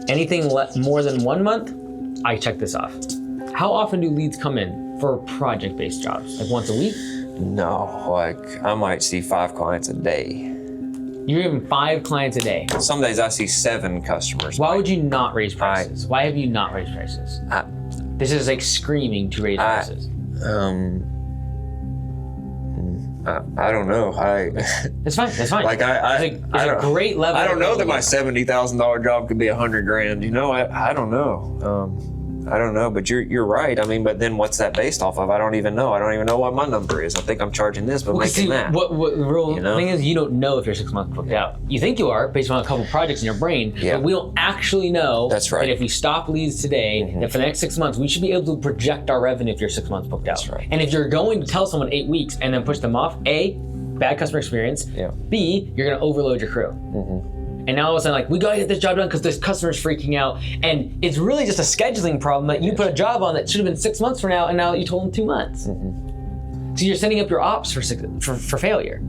Anything more than 1 month, I check this off. How often do leads come in for project-based jobs? Like once a week? No, like I might see 5 clients a day. You're even 5 clients a day. Some days I see 7 customers. Why would you not raise prices? Why have you not raised prices? This is like screaming to raise prices. I don't know. It's fine. It's fine. Like it's a great level. I don't know that my $70,000 job could be $100,000. You know, I don't know. I don't know, but you're right. I mean, but then what's that based off of? I don't even know. I don't even know what my number is. I think I'm charging this, but making that. What the real thing is, you don't know if you're 6 months booked out. You think you are based on a couple projects in your brain, but we don't actually know. That's right. That if we stop leads today, that for the next 6 months, we should be able to project our revenue if you're 6 months booked out. That's right. And if you're going to tell someone 8 weeks and then push them off, A, bad customer experience. B, you're going to overload your crew. And now all of a sudden, like, we gotta get this job done because this customer's freaking out. And it's really just a scheduling problem that you put a job on that should have been 6 months from now, and now you told them 2 months. So you're setting up your ops for failure.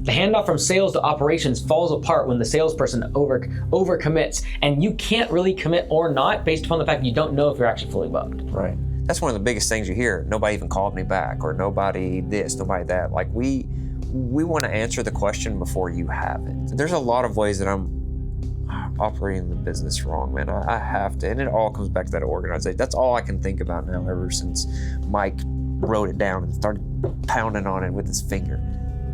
The handoff from sales to operations falls apart when the salesperson overcommits, and you can't really commit or not based upon the fact that you don't know if you're actually fully booked. Right. That's one of the biggest things you hear. Nobody even called me back, or nobody this, nobody that. Like we want to answer the question before you have it. There's a lot of ways that I'm operating the business wrong, man. I have to, and it all comes back to that organization. That's all I can think about now ever since Mike wrote it down and started pounding on it with his finger.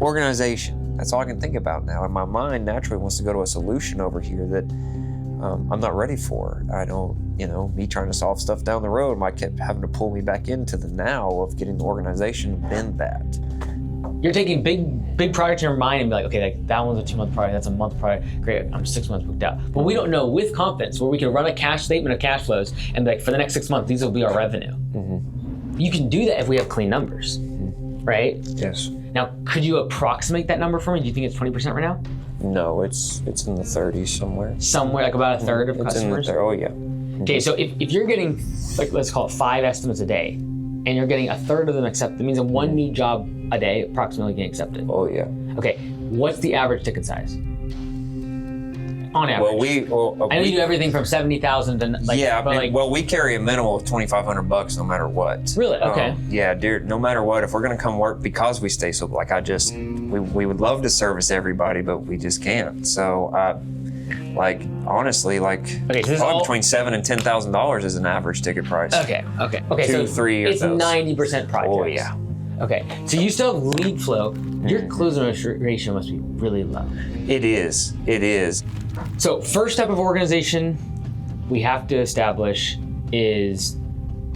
Organization, that's all I can think about now. And my mind naturally wants to go to a solution over here that I'm not ready for. I don't, me trying to solve stuff down the road, Mike kept having to pull me back into the now of getting the organization to bend that. You're taking big projects in your mind and be like, okay, like that one's a 2 month project, that's a month project, great, I'm 6 months booked out. But we don't know with confidence where we can run a cash statement of cash flows and be like, for the next 6 months, these will be our revenue. You can do that if we have clean numbers, right? Yes. Now, could you approximate that number for me? Do you think it's 20% right now? No, it's in the 30s somewhere. Somewhere, like about a third of customers? Oh, yeah. Okay, so if you're getting, like, let's call it 5 estimates a day, and you're getting a third of them accepted, that means that 1 new job a day approximately getting accepted. Oh, yeah. Okay, what's the average ticket size? On average. I know you do everything from 70,000 to we carry a minimum of $2,500 no matter what. Really? Okay. Yeah, dude. No matter what, if we're gonna come work because we stay so, like we would love to service everybody, but we just can't. So, honestly, between $7,000 and $10,000 is an average ticket price. Okay. 2, 3 of it's those. 90% projects. Oh yeah. Okay, so you still have lead flow. Your closing ratio must be really low. It is. So first step of organization we have to establish is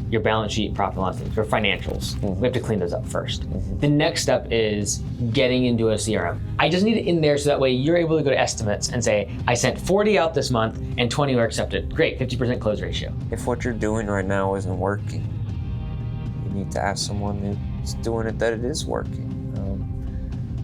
your balance sheet, profit and loss statements, your financials. We have to clean those up first. The next step is getting into a CRM. I just need it in there so that way you're able to go to estimates and say, I sent 40 out this month and 20 were accepted. Great, 50% close ratio. If what you're doing right now isn't working, you need to ask someone who's doing it that it is working.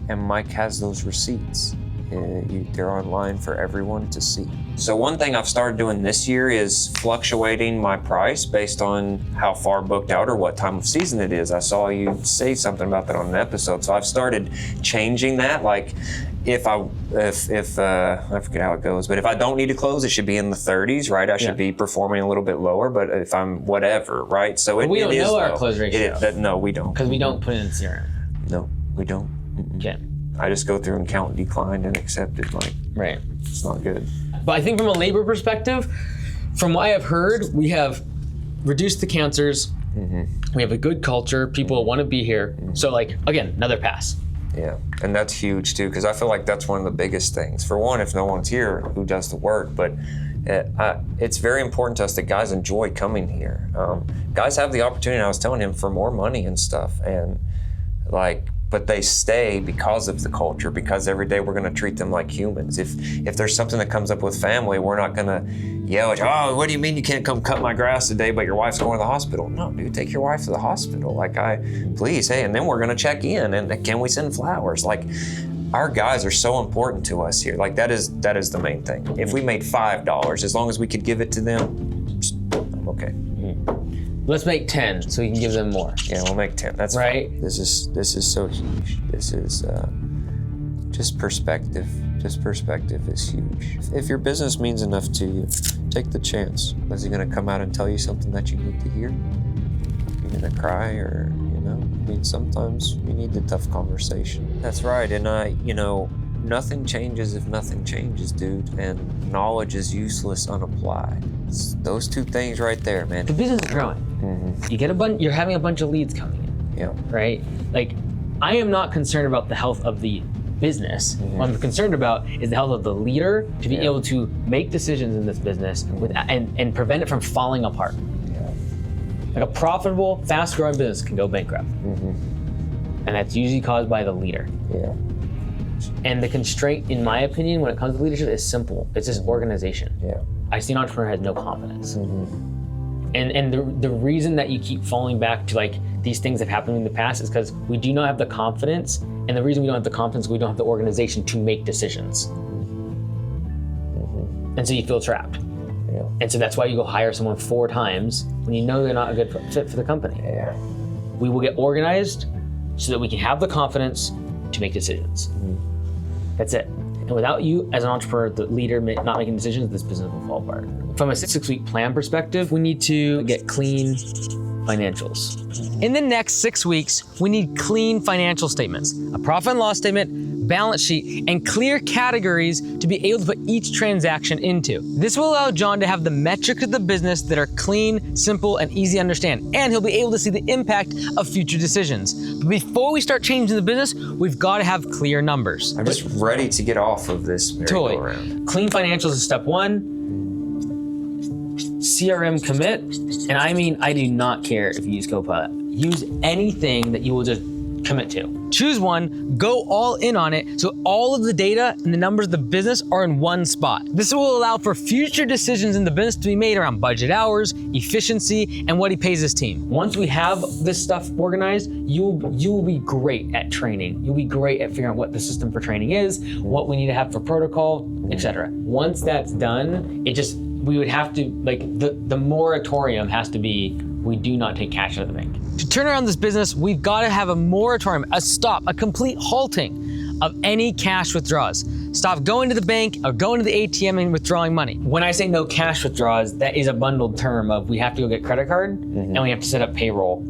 And Mike has those receipts. They're online for everyone to see. So one thing I've started doing this year is fluctuating my price based on how far booked out or what time of season it is. I saw you say something about that on an episode. So I've started changing that. Like if I forget how it goes, but if I don't need to close, it should be in the 30s, right? I should be performing a little bit lower, but if I'm whatever, right? So we don't know our close ratio. No, we don't. Because we don't put it in CRM. No, we don't. Okay. I just go through and count declined and accepted. Right. It's not good. But I think from a labor perspective, from what I have heard, we have reduced the cancers. We have a good culture. People want to be here. So again, another pass. Yeah, and that's huge too, because I feel like that's one of the biggest things. For one, if no one's here, who does the work? But it's very important to us that guys enjoy coming here. Guys have the opportunity, I was telling him, for more money and stuff. And but they stay because of the culture, because every day we're gonna treat them like humans. If there's something that comes up with family, we're not gonna yell at you, oh, what do you mean you can't come cut my grass today, but your wife's going to the hospital? No, dude, take your wife to the hospital. Please, hey, and then we're gonna check in, and can we send flowers? our guys are so important to us here. Like that is the main thing. If we made $5, as long as we could give it to them, I'm okay. Let's make 10 so we can give them more. Yeah, we'll make 10. That's right. Fine. This is so huge. This is just perspective. Just perspective is huge. If your business means enough to you, take the chance. Is he gonna come out and tell you something that you need to hear? You're gonna cry, or I mean, sometimes you need the tough conversation. That's right, and nothing changes if nothing changes, dude. And knowledge is useless unapplied. It's those two things right there, man. The business is growing. Mm-hmm. You're having a bunch of leads coming in. Yeah. Right? Like, I am not concerned about the health of the business. Mm-hmm. What I'm concerned about is the health of the leader to be able to make decisions in this business and prevent it from falling apart. Yeah. Like a profitable, fast-growing business can go bankrupt. Mm-hmm. And that's usually caused by the leader. Yeah. And the constraint, in my opinion, when it comes to leadership is simple. It's just organization. Yeah. I see an entrepreneur has no confidence. Mm-hmm. And the reason that you keep falling back to like these things that happened in the past is because we do not have the confidence. And the reason we don't have the confidence, we don't have the organization to make decisions. Mm-hmm. And so you feel trapped. Yeah. And so that's why you go hire someone 4 times when you know they're not a good fit for the company. Yeah. We will get organized so that we can have the confidence to make decisions. Mm-hmm. That's it. And without you as an entrepreneur, the leader not making decisions, this business will fall apart. From a 6-week plan perspective, we need to get clean financials. In the next 6 weeks, we need clean financial statements, a profit and loss statement, balance sheet, and clear categories to be able to put each transaction into. This will allow John to have the metrics of the business that are clean, simple, and easy to understand, and he'll be able to see the impact of future decisions. But before we start changing the business, we've got to have clear numbers. I'm just ready to get off of this merry-go-round. Totally. Clean financials is step 1. CRM commit, and I mean, I do not care if you use Copilot. Use anything that you will just commit to. Choose one, go all in on it, so all of the data and the numbers of the business are in one spot. This will allow for future decisions in the business to be made around budget hours, efficiency, and what he pays his team. Once we have this stuff organized, you will be great at training. You'll be great at figuring out what the system for training is, what we need to have for protocol, etc. Once that's done, we would have to, like, the moratorium has to be, we do not take cash out of the bank. To turn around this business, we've got to have a moratorium, a stop, a complete halting of any cash withdrawals. Stop going to the bank or going to the ATM and withdrawing money. When I say no cash withdrawals, that is a bundled term of we have to go get credit card and we have to set up payroll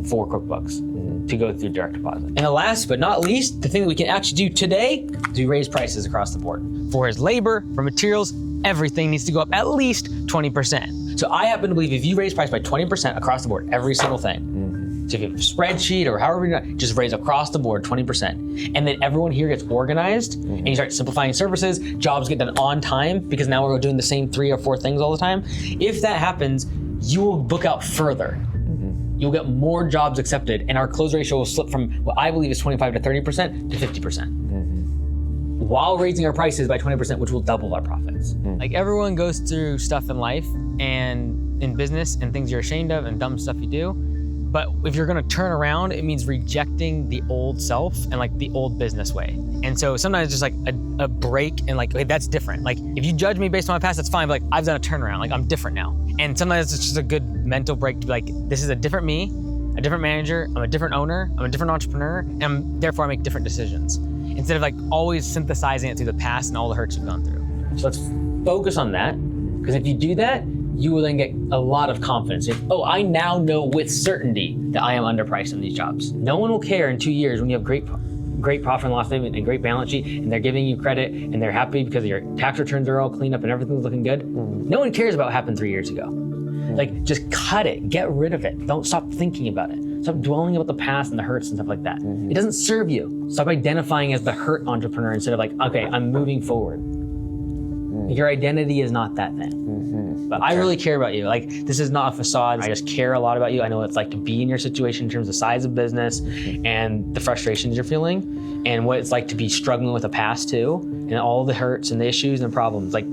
for QuickBooks to go through direct deposit. And last but not least, the thing that we can actually do today is we raise prices across the board. For his labor, for materials, everything needs to go up at least 20%. So I happen to believe if you raise price by 20% across the board, every single thing, so if you have a spreadsheet or however you just raise across the board 20%, and then everyone here gets organized, and you start simplifying services, jobs get done on time, because now we're doing the same 3 or 4 things all the time. If that happens, you will book out further. You'll get more jobs accepted, and our close ratio will slip from what I believe is 25 to 30% to 50%. While raising our prices by 20%, which will double our profits. Like, everyone goes through stuff in life and in business and things you're ashamed of and dumb stuff you do. But if you're gonna turn around, it means rejecting the old self and like the old business way. And so sometimes it's just like a break and like, okay, that's different. Like, if you judge me based on my past, that's fine, but like, I've done a turnaround, like, I'm different now. And sometimes it's just a good mental break to be like, this is a different me, a different manager, I'm a different owner, I'm a different entrepreneur, and therefore I make different decisions. Instead of like always synthesizing it through the past and all the hurts you've gone through. So let's focus on that, because if you do that, you will then get a lot of confidence. I now know with certainty that I am underpriced in these jobs. No one will care in 2 years when you have great profit and loss statement and great balance sheet, and they're giving you credit and they're happy because your tax returns are all cleaned up and everything's looking good. No one cares about what happened 3 years ago. Like, just cut it, get rid of it. Don't stop thinking about it. Stop dwelling about the past and the hurts and stuff like that. It doesn't serve you. Stop identifying as the hurt entrepreneur instead of like, okay, I'm moving forward. Your identity is not that thing. But I really care about you. Like, this is not a facade. I just care a lot about you. I know what it's like to be in your situation in terms of size of business and the frustrations you're feeling, and what it's like to be struggling with the past too, and all the hurts and the issues and problems. Like,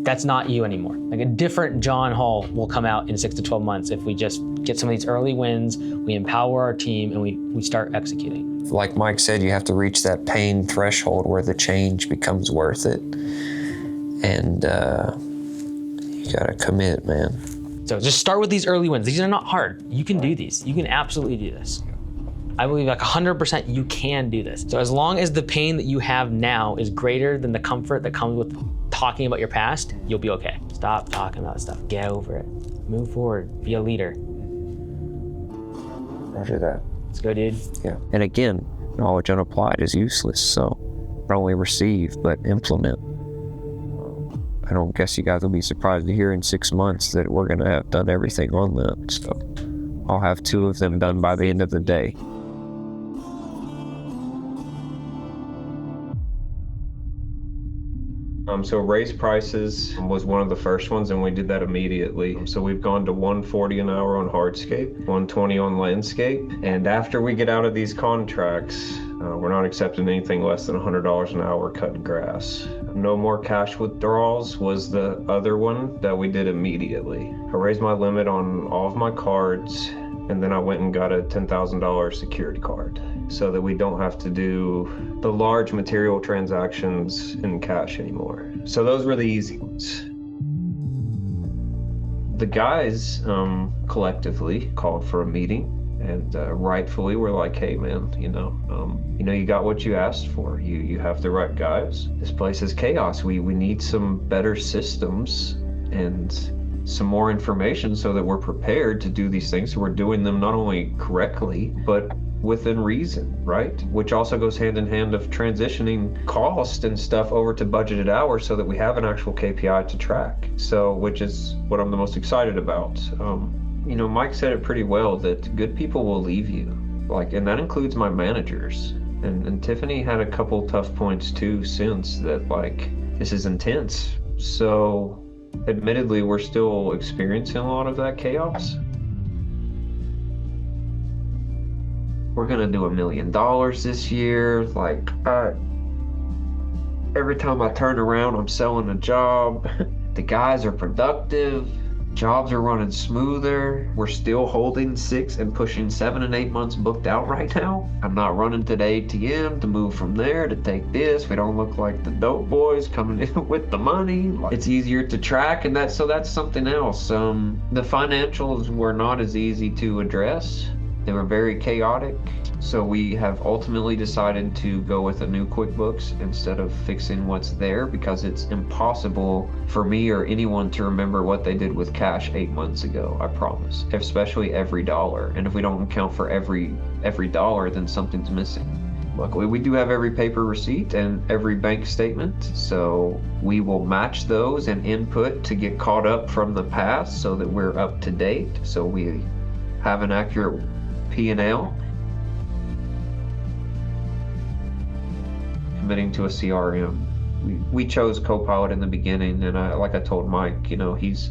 that's not you anymore. Like a different John Hall will come out in 6 to 12 months if we just get some of these early wins, we empower our team, and we start executing. Like Mike said, you have to reach that pain threshold where the change becomes worth it. And you gotta commit, man. So just start with these early wins. These are not hard. You can do these. You can absolutely do this. I believe like 100% you can do this. So as long as the pain that you have now is greater than the comfort that comes with talking about your past, you'll be okay. Stop talking about stuff. Get over it. Move forward. Be a leader. Roger that. Let's go, dude. Yeah. And again, knowledge unapplied is useless. So not only receive, but implement. I don't guess you guys will be surprised to hear in 6 months that we're going to have done everything on that. So I'll have 2 of them done by the end of the day. So raise prices was one of the first ones, and we did that immediately. So we've gone to $140 an hour on hardscape, $120 on landscape. And after we get out of these contracts, we're not accepting anything less than $100 an hour cutting grass. No more cash withdrawals was the other one that we did immediately. I raised my limit on all of my cards, and then I went and got a $10,000 security card so that we don't have to do the large material transactions in cash anymore. So those were the easy ones. The guys collectively called for a meeting, and rightfully we're like, hey man, you got what you asked for. You have the right guys. This place is chaos. We need some better systems and some more information so that we're prepared to do these things, so we're doing them not only correctly, but within reason, right? Which also goes hand in hand of transitioning cost and stuff over to budgeted hours so that we have an actual KPI to track. So, which is what I'm the most excited about. Mike said it pretty well that good people will leave you, and that includes my managers. And Tiffany had a couple tough points too since that, this is intense. So admittedly, we're still experiencing a lot of that chaos. We're gonna do $1 million this year. Every time I turn around, I'm selling a job. The guys are productive. Jobs are running smoother. We're still holding 6 and pushing 7 and 8 months booked out right now. I'm not running to the ATM to move from there to take this. We don't look like the dope boys coming in with the money. It's easier to track, and that's something else. The financials were not as easy to address. They were very chaotic. So we have ultimately decided to go with a new QuickBooks instead of fixing what's there, because it's impossible for me or anyone to remember what they did with cash 8 months ago, I promise. Especially every dollar. And if we don't account for every dollar, then something's missing. Luckily, we do have every paper receipt and every bank statement, so we will match those and input to get caught up from the past so that we're up to date, so we have an accurate P&L. Committing to a CRM. We chose Copilot in the beginning, and I told Mike, he's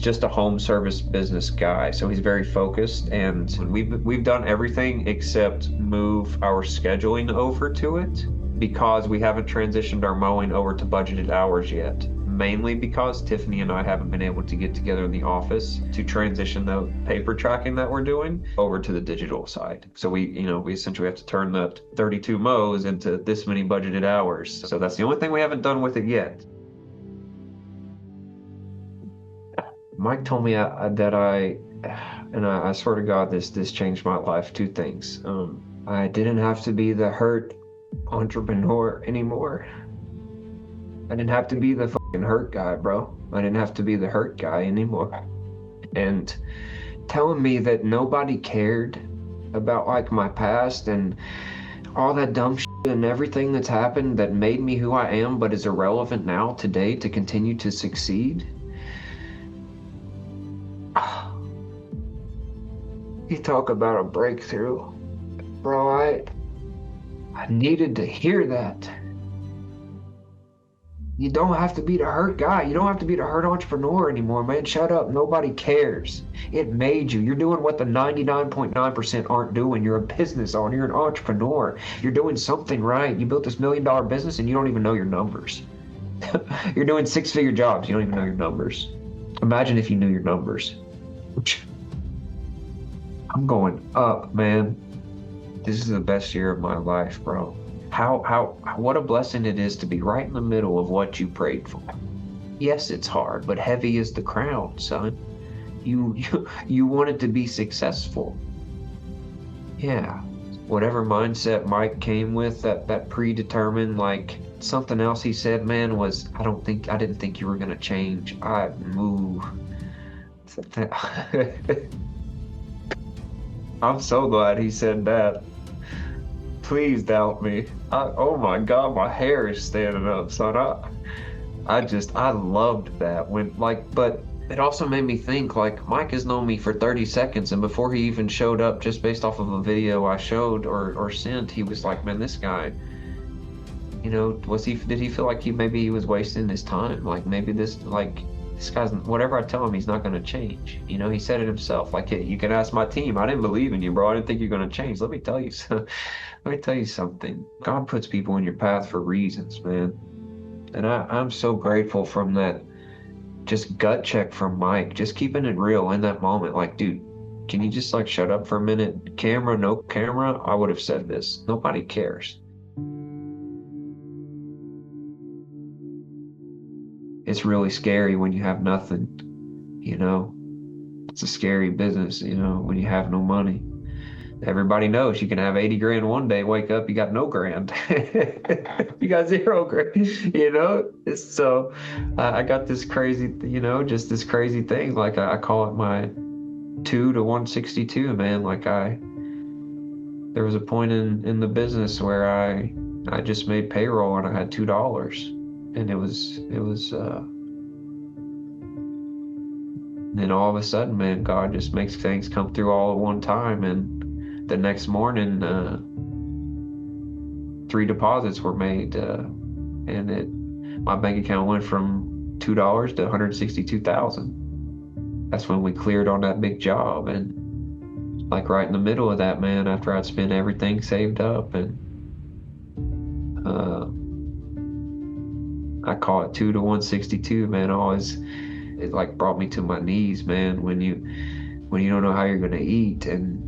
just a home service business guy, so he's very focused, and we've done everything except move our scheduling over to it, because we haven't transitioned our mowing over to budgeted hours yet. Mainly because Tiffany and I haven't been able to get together in the office to transition the paper tracking that we're doing over to the digital side. So we essentially have to turn the 32 mows into this many budgeted hours. So that's the only thing we haven't done with it yet. Mike told me that I swear to God, this changed my life. 2 things. I didn't have to be the hurt entrepreneur anymore. I didn't have to be the fucking hurt guy, bro. I didn't have to be the hurt guy anymore. And telling me that nobody cared about my past and all that dumb shit and everything that's happened that made me who I am but is irrelevant now today to continue to succeed. You talk about a breakthrough. Bro, I needed to hear that. You don't have to be the hurt guy. You don't have to be the hurt entrepreneur anymore, man. Shut up. Nobody cares. It made you. You're doing what the 99.9% aren't doing. You're a business owner. You're an entrepreneur. You're doing something right. You built this $1 million business and you don't even know your numbers. You're doing 6-figure jobs. You don't even know your numbers. Imagine if you knew your numbers. I'm going up, man. This is the best year of my life, bro. What a blessing it is to be right in the middle of what you prayed for. Yes, it's hard, but heavy is the crown, son. You wanted to be successful. Yeah. Whatever mindset Mike came with, that predetermined, like something else he said, man, was I didn't think you were gonna change. I move. I'm so glad he said that. Please doubt me. Oh my God, my hair is standing up, son. I loved that but it also made me think, like, Mike has known me for 30 seconds, and before he even showed up, just based off of a video I showed or sent, he was like, man, this guy, you know, did he feel like maybe he was wasting his time? Like, maybe this guy's, whatever I tell him, he's not going to change. You know, he said it himself, like, hey, you can ask my team. I didn't believe in you, bro. I didn't think you're going to change. Let me tell you something. God puts people in your path for reasons, man. And I'm so grateful from that just gut check from Mike, just keeping it real in that moment. Like, dude, can you just like shut up for a minute? Camera, no camera, I would have said this. Nobody cares. It's really scary when you have nothing, you know? It's a scary business, you know, when you have no money. Everybody knows you can have 80 grand one day, wake up, you got no grand. You got 0 grand, you know? So I got this crazy, you know, just this crazy thing. Like I call it my 2 to 162, man. Like there was a point in the business where I just made payroll and I had $2. And it was then all of a sudden, man, God just makes things come through all at one time. And the next morning, 3 deposits were made, and my bank account went from $2 to $162,000. That's when we cleared on that big job, and like right in the middle of that, man, after I'd spent everything saved up, and I call it 2 to 162, man. It like brought me to my knees, man. When you don't know how you're gonna eat and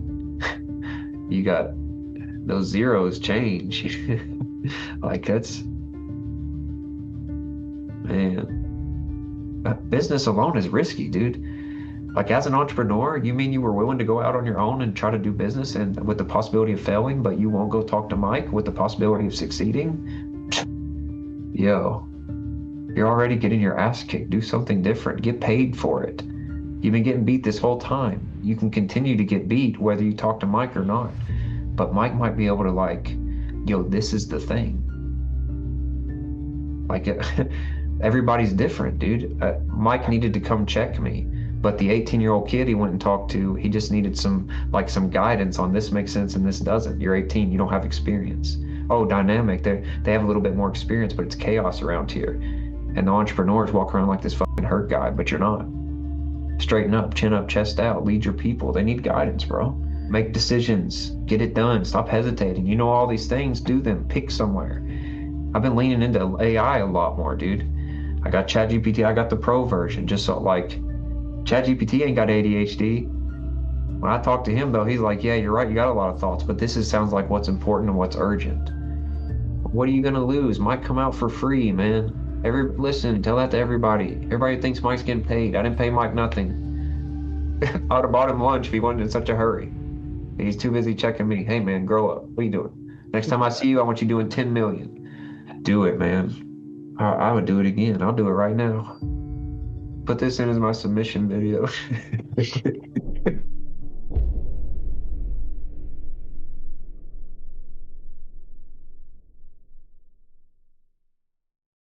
you got those zeros change. Like that's, man, business alone is risky, dude. Like as an entrepreneur, you mean you were willing to go out on your own and try to do business and with the possibility of failing, but you won't go talk to Mike with the possibility of succeeding? Yo, you're already getting your ass kicked. Do something different. Get paid for it. You've been getting beat this whole time. You can continue to get beat whether you talk to Mike or not. But Mike might be able to like, yo, this is the thing. Like everybody's different, dude. Mike needed to come check me. But the 18-year-old kid he went and talked to, he just needed some guidance on this makes sense and this doesn't. You're 18, you don't have experience. Oh, dynamic. They have a little bit more experience, but it's chaos around here. And the entrepreneurs walk around like this fucking hurt guy, but you're not. Straighten up, chin up, chest out, lead your people. They need guidance, bro. Make decisions, get it done, stop hesitating. You know all these things, do them, pick somewhere. I've been leaning into AI a lot more, dude. I got ChatGPT, I got the pro version, just so like, ChatGPT ain't got ADHD. When I talk to him though, he's like, yeah, you're right, you got a lot of thoughts, but this sounds like what's important and what's urgent. What are you gonna lose? Might come out for free, man. Listen, tell that to everybody. Everybody thinks Mike's getting paid. I didn't pay Mike nothing. I would have bought him lunch if he wasn't in such a hurry. He's too busy checking me. Hey man, grow up. What are you doing? Next time I see you, I want you doing 10 million. Do it, man. I would do it again. I'll do it right now. Put this in as my submission video.